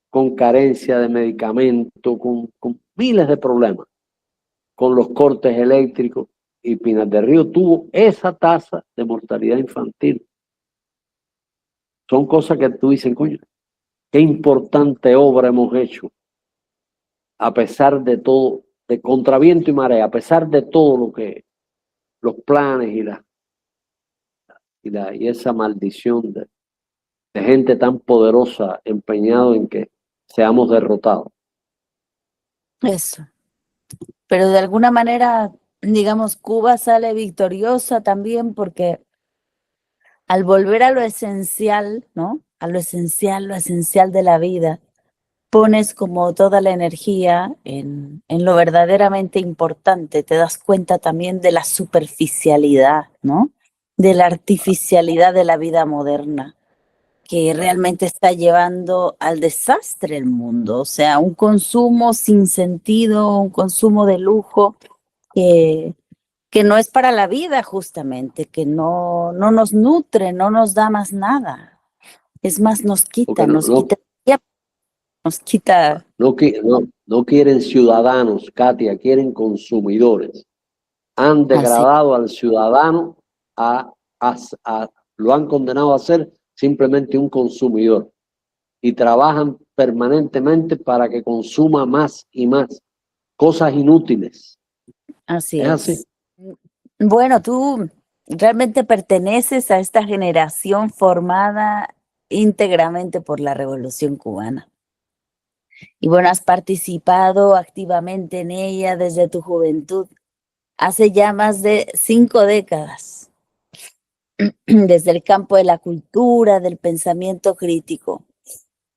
con carencia de medicamentos, con miles de problemas, con los cortes eléctricos, y Pinar del Río tuvo esa tasa de mortalidad infantil. Son cosas que tú dices, coño, qué importante obra hemos hecho, a pesar de todo, de contraviento y marea, a pesar de todo lo que, los planes y esa maldición de gente tan poderosa empeñado en que seamos derrotados. Eso. Pero de alguna manera, digamos, Cuba sale victoriosa también porque al volver a lo esencial, ¿no? A lo esencial de la vida, pones como toda la energía en lo verdaderamente importante, te das cuenta también de la superficialidad, ¿no? De la artificialidad de la vida moderna, que realmente está llevando al desastre el mundo, o sea, un consumo sin sentido, un consumo de lujo que que no es para la vida justamente, que no nos nutre, no nos da más nada. Es más, nos quita, porque nos quita. no quieren ciudadanos, Katia, quieren consumidores. Han Así, degradado al ciudadano, lo han condenado a ser simplemente un consumidor y trabajan permanentemente para que consuma más y más cosas inútiles. así Es así. es. Bueno, tú realmente perteneces a esta generación formada íntegramente por la Revolución Cubana. Y bueno, has participado activamente en ella desde tu juventud, hace ya más de 5 décadas, desde el campo de la cultura, del pensamiento crítico.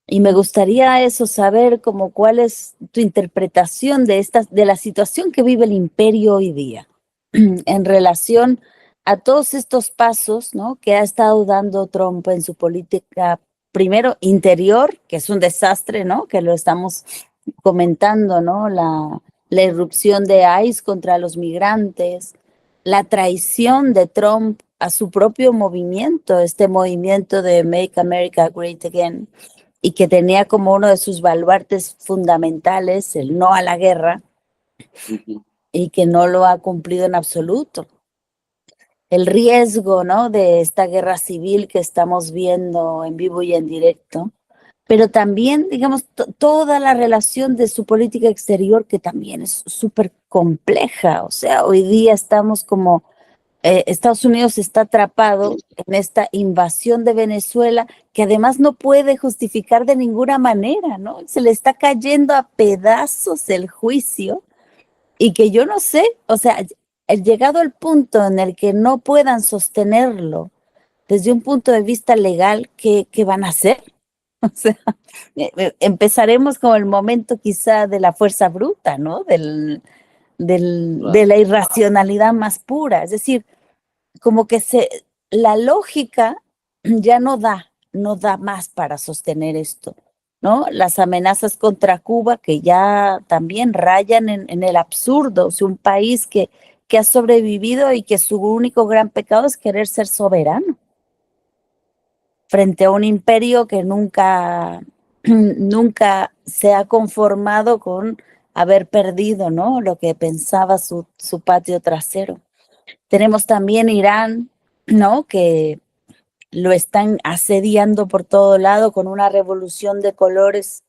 Y me gustaría eso, saber como cuál es tu interpretación de la situación que vive el imperio hoy día en relación a todos estos pasos, ¿no?, que ha estado dando Trump en su política, primero interior, que es un desastre, ¿no?, que lo estamos comentando, ¿no?, la irrupción de ICE contra los migrantes, la traición de Trump a su propio movimiento, este movimiento de Make America Great Again, y que tenía como uno de sus baluartes fundamentales el no a la guerra, y que no lo ha cumplido en absoluto. El riesgo, ¿no?, de esta guerra civil que estamos viendo en vivo y en directo, pero también, digamos, toda la relación de su política exterior, que también es súper compleja. O sea, hoy día estamos como, Estados Unidos está atrapado en esta invasión de Venezuela, que además no puede justificar de ninguna manera, ¿no? Se le está cayendo a pedazos el juicio, y que yo no sé, o sea, llegado al punto en el que no puedan sostenerlo desde un punto de vista legal, ¿qué van a hacer? O sea, empezaremos con el momento quizá de la fuerza bruta, ¿no? De la irracionalidad más pura. Es decir, como que la lógica ya no da más para sostener esto, ¿no? Las amenazas contra Cuba, que ya también rayan en el absurdo. O sea, un país que ha sobrevivido y que su único gran pecado es querer ser soberano frente a un imperio que nunca se ha conformado con haber perdido, ¿no?, lo que pensaba su patio trasero. Tenemos también Irán, ¿no?, que lo están asediando por todo lado con una revolución de colores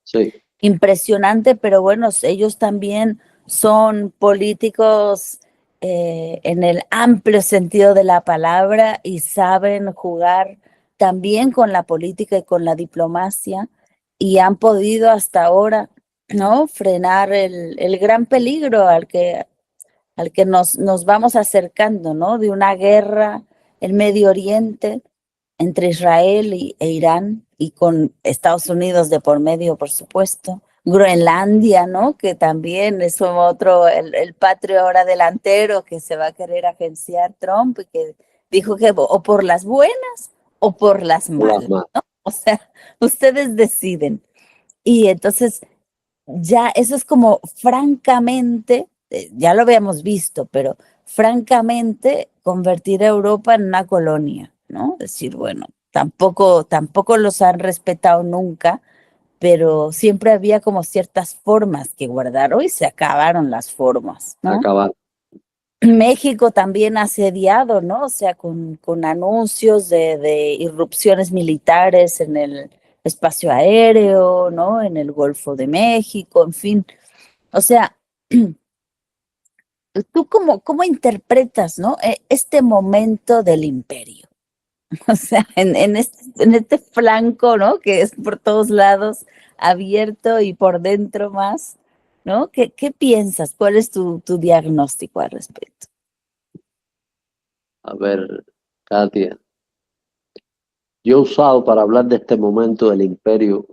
Sí, impresionante, pero bueno, ellos también son políticos en el amplio sentido de la palabra, y saben jugar también con la política y con la diplomacia, y han podido hasta ahora, ¿no?, frenar el gran peligro al que nos vamos acercando, ¿no?, de una guerra en Medio Oriente entre Israel e Irán, y con Estados Unidos de por medio, por supuesto. Groenlandia, ¿no?, que también es otro, el patrio ahora delantero que se va a querer agenciar Trump, y que dijo que o por las buenas o por las malas, ¿no? O sea, ustedes deciden. Y entonces ya eso es como francamente, ya lo habíamos visto, pero francamente convertir a Europa en una colonia, ¿no? Decir, bueno, tampoco los han respetado nunca, pero siempre había como ciertas formas que guardar. Hoy se acabaron las formas, ¿no? acabar. México también ha asediado, ¿no? O sea, con anuncios de irrupciones militares en el espacio aéreo, ¿no?, en el Golfo de México, en fin. O sea, ¿tú cómo interpretas, ¿no?, este momento del imperio? O sea, en este flanco, ¿no?, que es por todos lados abierto y por dentro más, ¿no? ¿Qué piensas? ¿Cuál es tu diagnóstico al respecto? A ver, Katia, yo he usado para hablar de este momento del imperio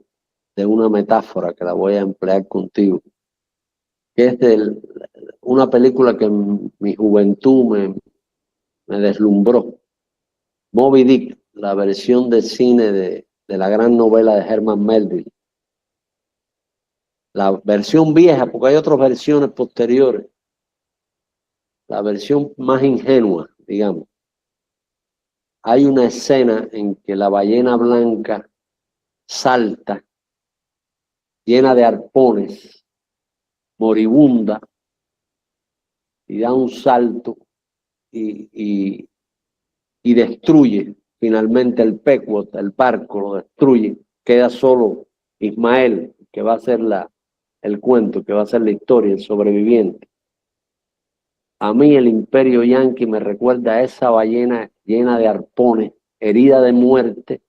de una metáfora que la voy a emplear contigo, que es una película que en mi juventud me deslumbró. Moby Dick, la versión de cine de la gran novela de Herman Melville. La versión vieja, porque hay otras versiones posteriores. la versión más ingenua, digamos. Hay una escena en que la ballena blanca salta, llena de arpones, moribunda, y da un salto y destruye finalmente el Pequot, el barco, lo destruye. Queda solo Ismael, que va a ser el cuento, que va a ser la historia, el sobreviviente. A mí el imperio yanqui me recuerda a esa ballena llena de arpones, herida de muerte,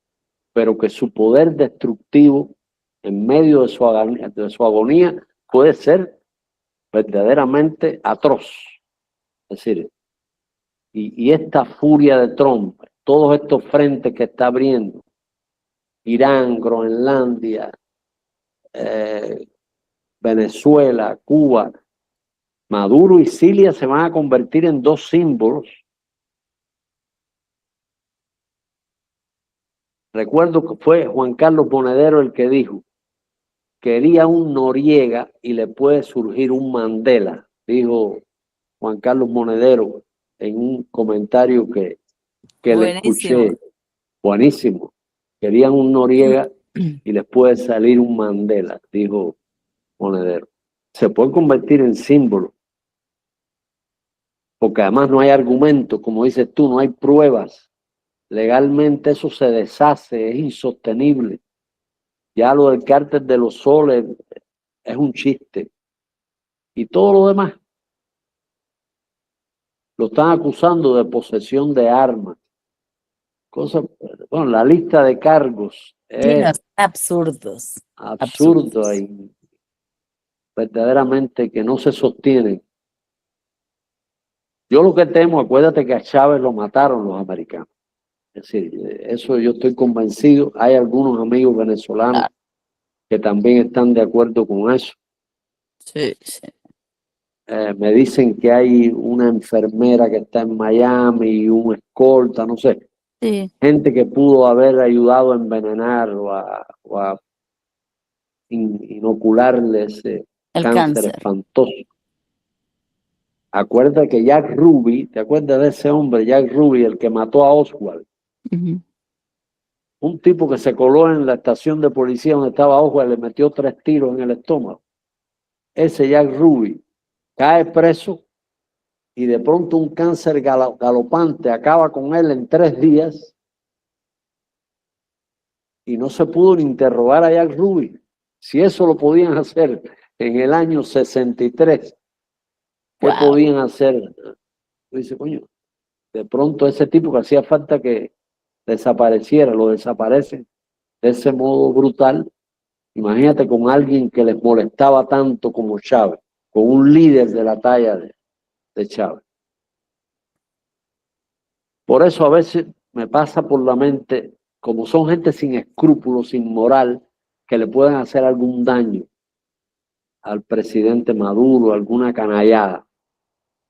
pero que su poder destructivo en medio de su agonía puede ser verdaderamente atroz. Es decir, y esta furia de Trump, todos estos frentes que está abriendo, Irán, Groenlandia, Venezuela, Cuba, Maduro y Cilia se van a convertir en dos símbolos. Recuerdo que fue Juan Carlos Monedero el que dijo, quería un Noriega y le puede surgir un Mandela, dijo Juan Carlos Monedero en un comentario que le escuché. Buenísimo. Querían un Noriega y les puede salir un Mandela, dijo Monedero. Se puede convertir en símbolo, porque además no hay argumentos, como dices tú, no hay pruebas. Legalmente eso se deshace, es insostenible. Ya lo del cártel de los soles es un chiste. Y todo lo demás lo están acusando de posesión de armas. Cosa, bueno, la lista de cargos es absurdos. absurda y verdaderamente que no se sostienen. Yo lo que temo, acuérdate que a Chávez lo mataron los americanos. Es decir, eso yo estoy convencido. Hay algunos amigos venezolanos que también están de acuerdo con eso. Sí, sí. Me dicen que hay una enfermera que está en Miami y un escolta, no sé. Sí. Gente que pudo haber ayudado a envenenar o a inocularle ese cáncer espantoso. Acuérdate que Jack Ruby, ¿te acuerdas de ese hombre, Jack Ruby, el que mató a Oswald? Un tipo que se coló en la estación de policía donde estaba Oswald, le metió 3 tiros en el estómago. Ese Jack Ruby cae preso y de pronto un cáncer galopante acaba con él en 3 días y no se pudo ni interrogar a Jack Ruby. Si eso lo podían hacer en el año 63, ¿qué podían hacer? Dice, coño, de pronto ese tipo que hacía falta que desapareciera, lo desaparecen de ese modo brutal. Imagínate con alguien que les molestaba tanto como Chávez, con un líder de la talla de Chávez. Por eso a veces me pasa por la mente, como son gente sin escrúpulos, sin moral, que le pueden hacer algún daño al presidente Maduro, alguna canallada.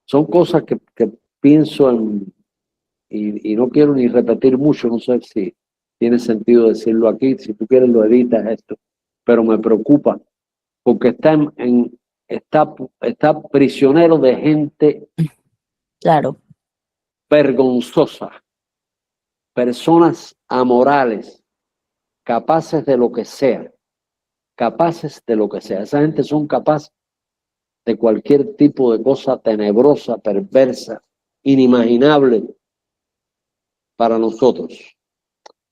Son cosas que pienso en, y no quiero ni repetir mucho, no sé si tiene sentido decirlo aquí, si tú quieres lo editas esto, pero me preocupa porque está prisionero de gente vergonzosa, personas amorales, capaces de lo que sea, capaces de lo que sea. Esa gente son capaces de cualquier tipo de cosa tenebrosa, perversa, inimaginable para nosotros.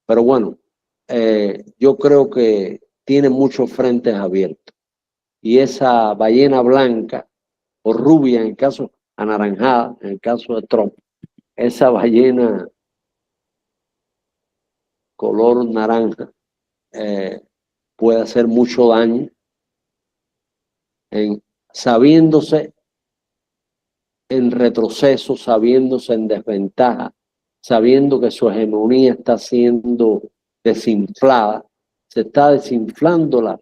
Pero bueno, yo creo que tiene muchos frentes abiertos. Y esa ballena blanca o rubia, en el caso anaranjada, en el caso de Trump, esa ballena color naranja puede hacer mucho daño sabiéndose en retroceso, sabiéndose en desventaja, sabiendo que su hegemonía está siendo desinflada, se está desinflando la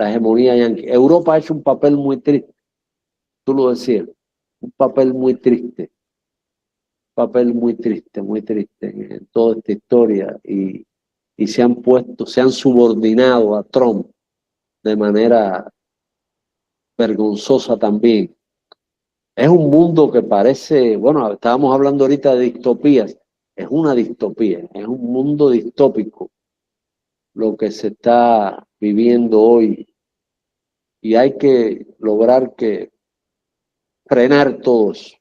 hegemonía yanqui. Europa ha hecho un papel muy triste, tú lo decías, un papel muy triste en toda esta historia y se han subordinado a Trump de manera vergonzosa también. Es un mundo que parece, bueno, estábamos hablando ahorita de distopías, es una distopía, es un mundo distópico lo que se está viviendo hoy y hay que lograr que frenar todos.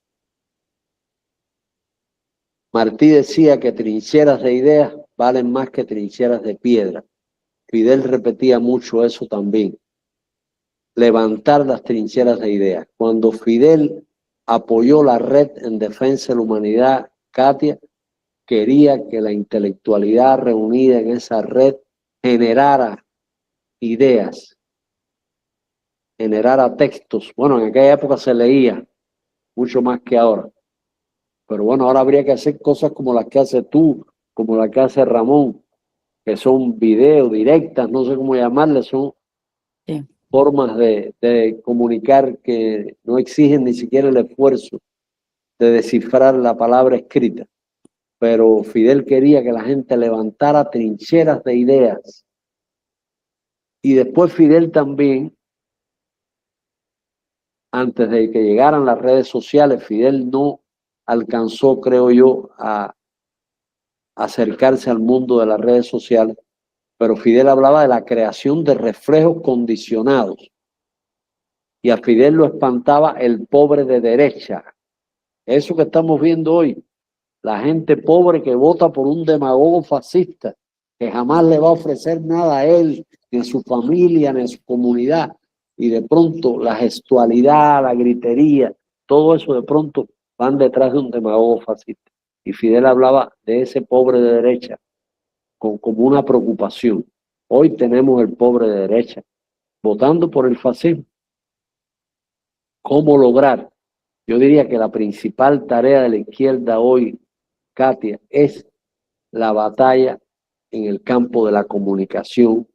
Martí decía que trincheras de ideas valen más que trincheras de piedra. Fidel repetía mucho eso también, levantar las trincheras de ideas. Cuando Fidel apoyó la red en defensa de la humanidad, Katia quería que la intelectualidad reunida en esa red generara ideas, generara textos. Bueno, en aquella época se leía mucho más que ahora. Pero bueno, ahora habría que hacer cosas como las que haces tú, como las que hace Ramón, que son videos directas, no sé cómo llamarles, son Sí. formas de comunicar que no exigen ni siquiera el esfuerzo de descifrar la palabra escrita. Pero Fidel quería que la gente levantara trincheras de ideas. Y después Fidel también, antes de que llegaran las redes sociales, Fidel no alcanzó, creo yo, a acercarse al mundo de las redes sociales, pero Fidel hablaba de la creación de reflejos condicionados. Y a Fidel lo espantaba el pobre de derecha. Eso que estamos viendo hoy, la gente pobre que vota por un demagogo fascista, que jamás le va a ofrecer nada a él, ni a su familia, ni a su comunidad. Y de pronto la gestualidad, la gritería, todo eso de pronto van detrás de un demagogo fascista. Y Fidel hablaba de ese pobre de derecha como una preocupación. Hoy tenemos el pobre de derecha votando por el fascismo. ¿Cómo lograr? Yo diría que la principal tarea de la izquierda hoy, Katia, es la batalla en el campo de la comunicación,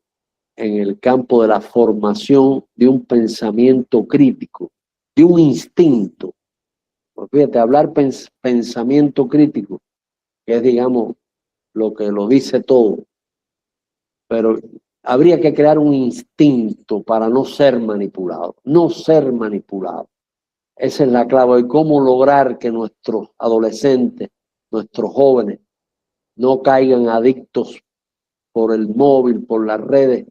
en el campo de la formación de un pensamiento crítico, de un instinto. Porque fíjate, hablar pensamiento crítico, que es, digamos, lo que lo dice todo, pero habría que crear un instinto para no ser manipulado, no ser manipulado. Esa es la clave. ¿Y cómo lograr que nuestros adolescentes, nuestros jóvenes, no caigan adictos por el móvil, por las redes,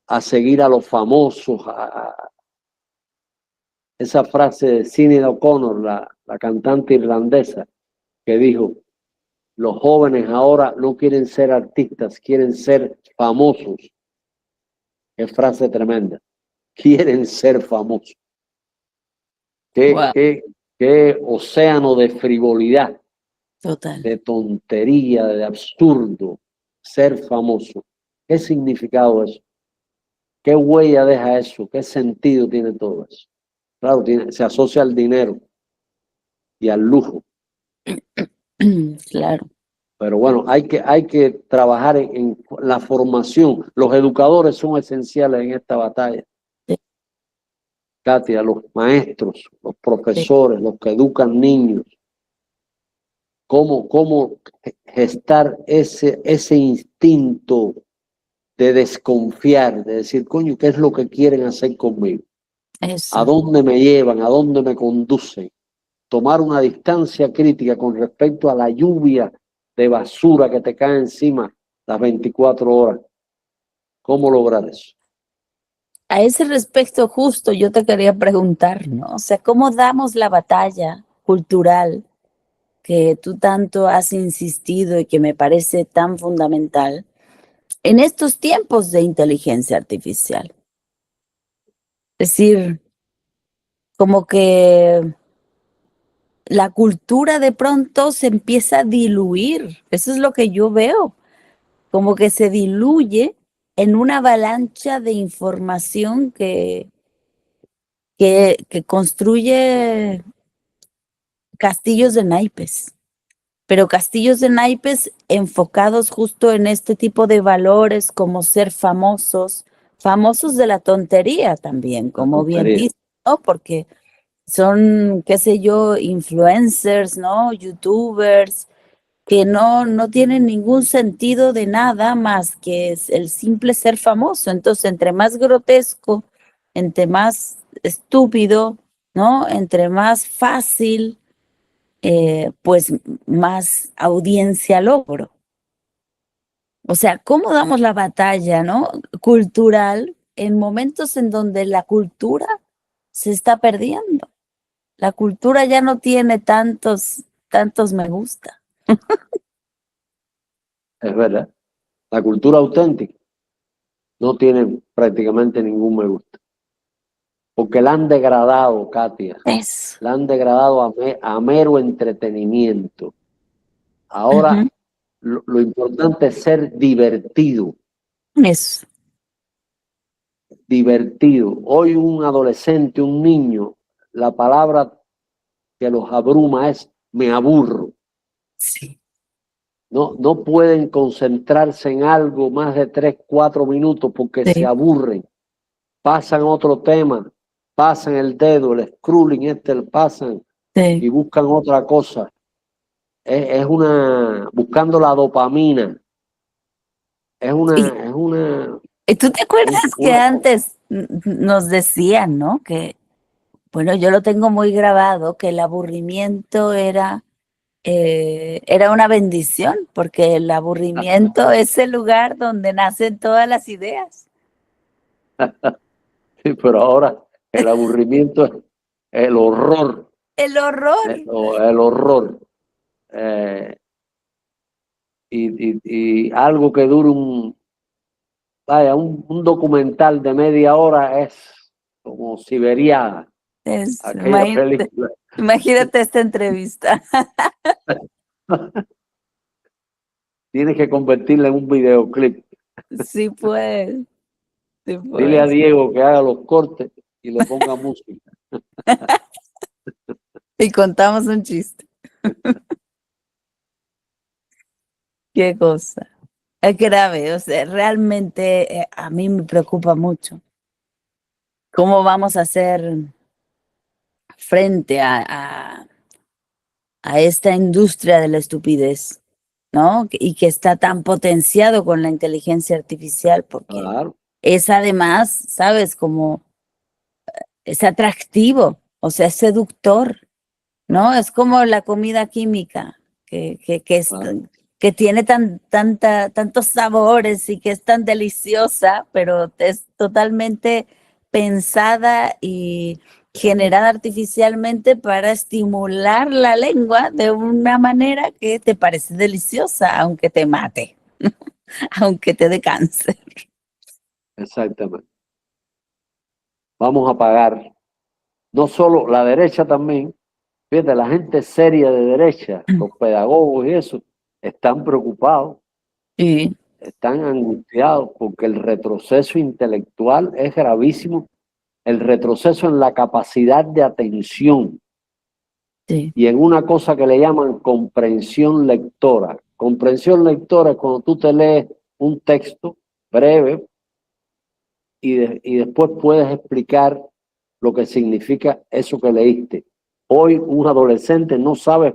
a seguir a los famosos? Esa frase de Sinéad O'Connor, la cantante irlandesa, que dijo, los jóvenes ahora no quieren ser artistas, quieren ser famosos. Qué frase tremenda. Quieren ser famosos. Wow. Qué océano de frivolidad, Total. de tontería, de absurdo, ser famoso. ¿Qué significado eso? ¿Qué huella deja eso? ¿Qué sentido tiene todo eso? Claro, se asocia al dinero y al lujo. Claro. Pero bueno, hay que trabajar en la formación. Los educadores son esenciales en esta batalla. Sí, Katia, los maestros, los sí. profesores, los que educan niños. Cómo gestar ese instinto de desconfiar, de decir, coño, ¿qué es lo que quieren hacer conmigo? ¿A Eso. dónde me llevan? ¿A dónde me conducen? Tomar una distancia crítica con respecto a la lluvia de basura que te cae encima las 24 horas. ¿Cómo lograr eso? A ese respecto, justo yo te quería preguntar, ¿no? O sea, ¿cómo damos la batalla cultural que tú tanto has insistido y que me parece tan fundamental en estos tiempos de inteligencia artificial? Es decir, como que la cultura de pronto se empieza a diluir. Eso es lo que yo veo, como que se diluye en una avalancha de información que construye castillos de naipes, pero castillos de naipes enfocados justo en este tipo de valores como ser famosos, famosos de la tontería también, La como bien tontería. dices, ¿no? Porque son, qué sé yo, influencers, ¿no? YouTubers, que no tienen ningún sentido de nada más que es el simple ser famoso. Entonces, entre más grotesco, entre más estúpido, ¿no? Entre más fácil, pues más audiencia logro. O sea, ¿cómo damos la batalla, no? Cultural en momentos en donde la cultura se está perdiendo. La cultura ya no tiene tantos me gusta. Es verdad. La cultura auténtica no tiene prácticamente ningún me gusta. Porque la han degradado, Katia. Eso. La han degradado a mero entretenimiento. Ahora lo importante es ser divertido. Eso. Divertido. Hoy un adolescente, un niño, la palabra que los abruma es me aburro. Sí. No pueden concentrarse en algo más de 3, 4 minutos porque se Sí. aburren. Pasan otro tema, pasan el dedo, el scrolling pasan y Sí. buscan otra cosa. Es buscando la dopamina. Es Sí. una, ¿Y tú te acuerdas que una antes nos decían, ¿no? Que, bueno, yo lo tengo muy grabado, que el aburrimiento era una bendición, porque el aburrimiento es el lugar donde nacen todas las ideas. Sí, pero ahora el aburrimiento es el horror, El horror. el horror. Eh, y algo que dure un documental de media hora es como Siberiana, aquella Imagínate, película. imagínate esta entrevista. Tienes que convertirla en un videoclip. Sí, pues, sí, Dile a pues. Diego que haga los cortes y le ponga música. Y contamos un chiste. Qué cosa. Es grave, o sea, realmente a mí me preocupa mucho. ¿Cómo vamos a hacer frente a esta industria de la estupidez, ¿no? Y que está tan potenciado con la inteligencia artificial, porque Claro, es además, ¿sabes? Como es atractivo, o sea, es seductor, ¿no? Es como la comida química, claro. que tiene tantos sabores y que es tan deliciosa, pero es totalmente pensada y generada artificialmente para estimular la lengua de una manera que te parece deliciosa, aunque te mate, aunque te dé cáncer. Exactamente. Vamos a pagar. No solo la derecha también. Fíjate, la gente seria de derecha, los pedagogos y eso, están preocupados, Sí, están angustiados porque el retroceso intelectual es gravísimo, el retroceso en la capacidad de atención sí, y en una cosa que le llaman comprensión lectora. Comprensión lectora es cuando tú te lees un texto breve y después puedes explicar lo que significa eso que leíste. Hoy un adolescente no sabe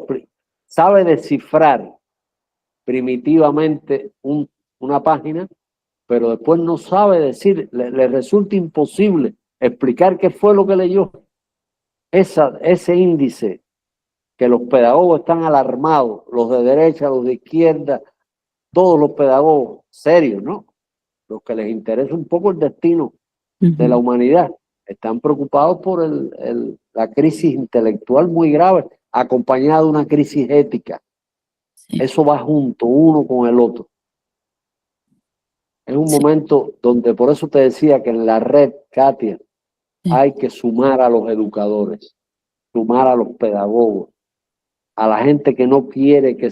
descifrar primitivamente una página, pero después no sabe decir, le resulta imposible explicar qué fue lo que leyó. Ese índice que los pedagogos están alarmados, los de derecha, los de izquierda, todos los pedagogos serios, ¿no? Los que les interesa un poco el destino de la humanidad, están preocupados por la crisis intelectual muy grave, acompañada de una crisis ética. sí, Eso va junto, uno con el otro. Es un sí, momento donde, por eso te decía que en la red, Katia, sí. hay que sumar a los educadores, sumar a los pedagogos, a la gente que no quiere que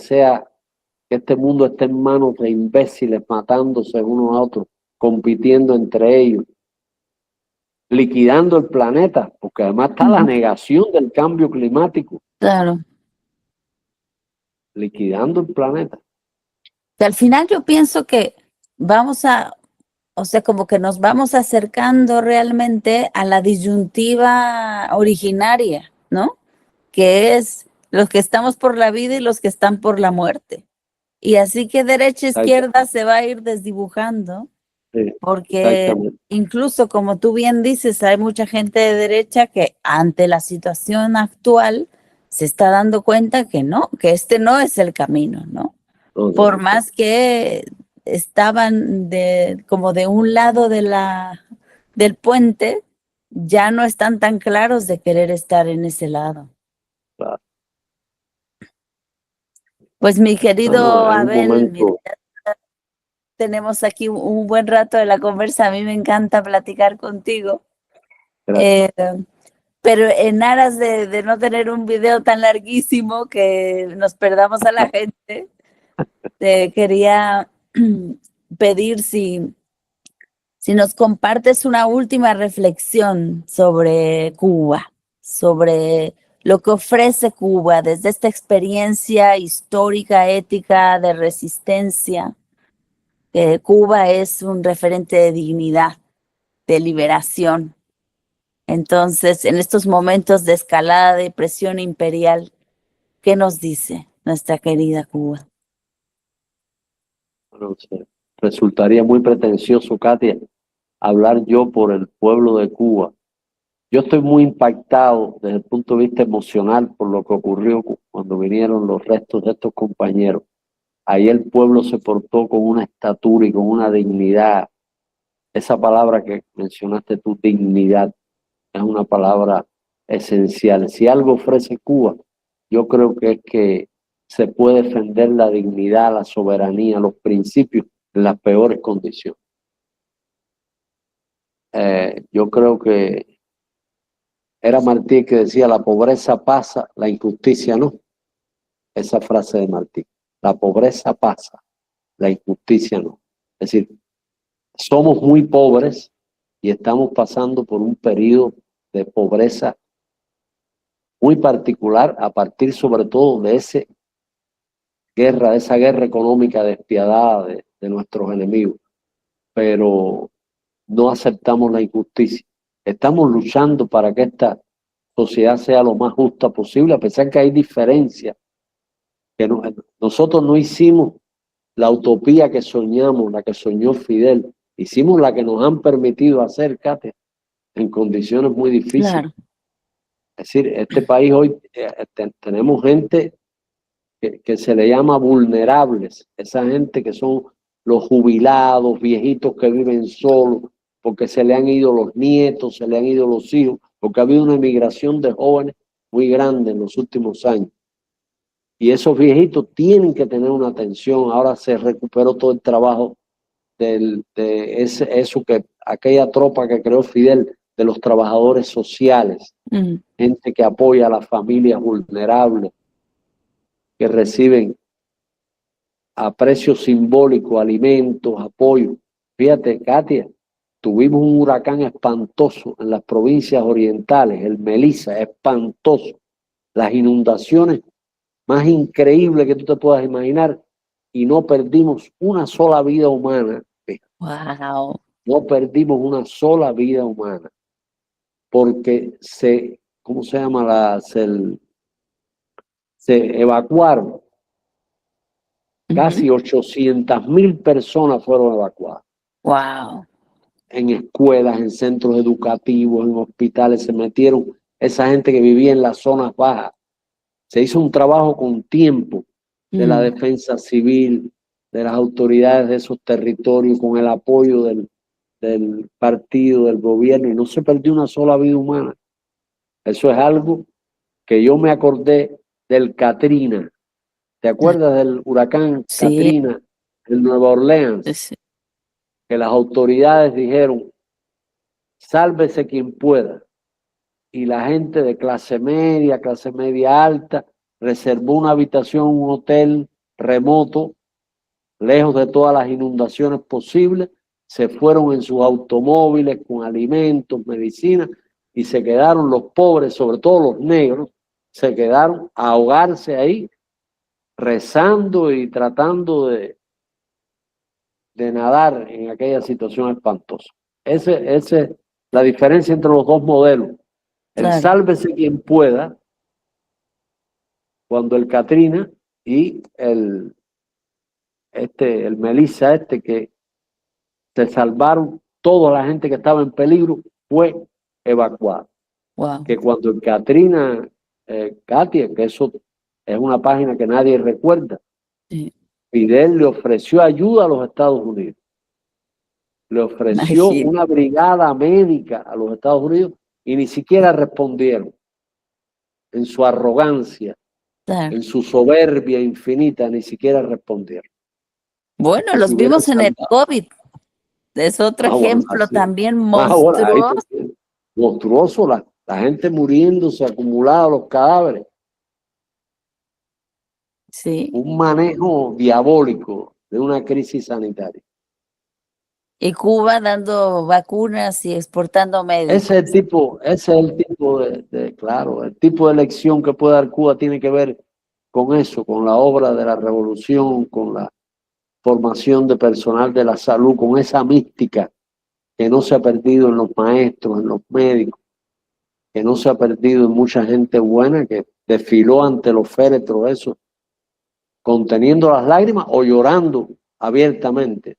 este mundo esté en manos de imbéciles matándose unos a otros, compitiendo entre ellos, liquidando el planeta, porque además está la negación del cambio climático, Claro. liquidando el planeta. Que al final yo pienso que vamos a, o sea, como que nos vamos acercando realmente a la disyuntiva originaria, ¿no? Que es los que estamos por la vida y los que están por la muerte. Y así que derecha e izquierda se va a ir desdibujando Sí, porque exactamente. incluso como tú bien dices, hay mucha gente de derecha que ante la situación actual se está dando cuenta que no, que este no es el camino, ¿no? No, Por no, más que estaban como de un lado del puente, ya no están tan claros de querer estar en ese lado. claro. Pues mi Bueno, querido es un Abel, mira, momento, tenemos aquí un buen rato de la conversa. A mí me encanta platicar contigo. gracias. Eh, pero en aras de no tener un video tan larguísimo que nos perdamos a la gente, te quería pedir si nos compartes una última reflexión sobre Cuba, sobre lo que ofrece Cuba desde esta experiencia histórica, ética, de resistencia. Cuba es un referente de dignidad, de liberación. Entonces, en estos momentos de escalada de presión imperial, ¿qué nos dice nuestra querida Cuba? Bueno, resultaría muy pretencioso, Katia, hablar yo por el pueblo de Cuba. Yo estoy muy impactado desde el punto de vista emocional por lo que ocurrió cuando vinieron los restos de estos compañeros. Ahí el pueblo se portó con una estatura y con una dignidad. Esa palabra que mencionaste tú, dignidad, es una palabra esencial. Si algo ofrece Cuba, yo creo que es que se puede defender la dignidad, la soberanía, los principios en las peores condiciones. Yo creo que era Martí el que decía, la pobreza pasa, la injusticia no. Esa frase de Martí. La pobreza pasa, la injusticia no. Es decir, somos muy pobres y estamos pasando por un periodo de pobreza muy particular a partir sobre todo de esa guerra económica despiadada de nuestros enemigos. Pero no aceptamos la injusticia. Estamos luchando para que esta sociedad sea lo más justa posible, a pesar que hay diferencias, que nosotros no hicimos la utopía que soñamos, la que soñó Fidel, hicimos la que nos han permitido hacer, Kate, en condiciones muy difíciles. Claro. Es decir, este país hoy tenemos gente que se le llama vulnerables, esa gente que son los jubilados, viejitos que viven solos, porque se le han ido los nietos, se le han ido los hijos, porque ha habido una emigración de jóvenes muy grande en los últimos años. Y esos viejitos tienen que tener una atención. Ahora se recuperó todo el trabajo aquella tropa que creó Fidel, de los trabajadores sociales, gente que apoya a las familias vulnerables, que reciben a precio simbólico alimentos, apoyo. Fíjate, Katia, tuvimos un huracán espantoso en las provincias orientales, el Melissa, espantoso. Las inundaciones más increíbles que tú te puedas imaginar, y no perdimos una sola vida humana. Wow. No perdimos una sola vida humana, porque ¿cómo se llama? Se evacuaron. Casi 800.000 personas fueron evacuadas. Wow. En escuelas, en centros educativos, en hospitales, se metieron esa gente que vivía en las zonas bajas. Se hizo un trabajo con tiempo de la defensa civil, de las autoridades de esos territorios, con el apoyo del partido, del gobierno, y no se perdió una sola vida humana. Eso es algo que yo me acordé del Katrina. ¿Te acuerdas del huracán Sí, Katrina en Nueva Orleans? sí. Que las autoridades dijeron, sálvese quien pueda. Y la gente de clase media alta, reservó una habitación en un hotel remoto, lejos de todas las inundaciones posibles, se fueron en sus automóviles con alimentos, medicinas, y se quedaron los pobres, sobre todo los negros, se quedaron a ahogarse ahí, rezando y tratando de nadar en aquella situación espantosa. Esa es la diferencia entre los dos modelos. El Claro. sálvese quien pueda, cuando el Katrina, y el Melissa que se salvaron, toda la gente que estaba en peligro fue evacuada. Wow. Que cuando el Katrina, Katia, que eso es una página que nadie recuerda, Sí. Fidel le ofreció ayuda a los Estados Unidos. Le ofreció Imagínate. una brigada médica a los Estados Unidos y ni siquiera respondieron. En su arrogancia, Claro. en su soberbia infinita, ni siquiera respondieron. Bueno, Que se los hubieran vimos en el salvado. COVID. Es otro Ah, bueno, ejemplo así. también Ah, bueno, ahí monstruoso. te entiendo. Monstruoso, la gente muriéndose, acumulados los cadáveres. Sí. Un manejo diabólico de una crisis sanitaria. Y Cuba dando vacunas y exportando médicos. Ese es el tipo claro, el tipo de elección que puede dar Cuba tiene que ver con eso, con la obra de la revolución, con la formación de personal de la salud, con esa mística que no se ha perdido en los maestros, en los médicos, que no se ha perdido en mucha gente buena que desfiló ante los féretros, eso, conteniendo las lágrimas o llorando abiertamente.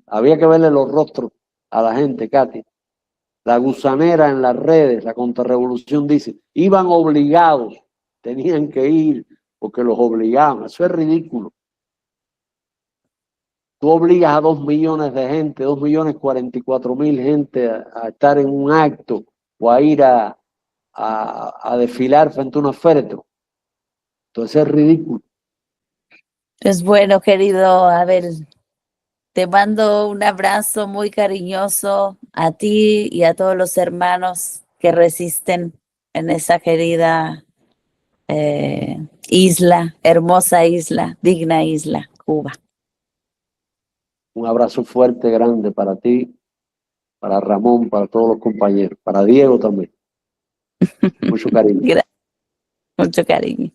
Había que verle los rostros a la gente, Katy. La gusanera en las redes, la contrarrevolución dice, iban obligados, tenían que ir porque los obligaban. Eso es ridículo. Tú obligas a 2 millones de gente, 2.044.000 gente a estar en un acto o a ir a desfilar frente a unos féretros. Entonces es ridículo. Pues bueno, querido Abel, te mando un abrazo muy cariñoso a ti y a todos los hermanos que resisten en esa querida isla, hermosa isla, digna isla, Cuba. Un abrazo fuerte, grande para ti, para Ramón, para todos los compañeros, para Diego también. Mucho cariño. Mucho cariño.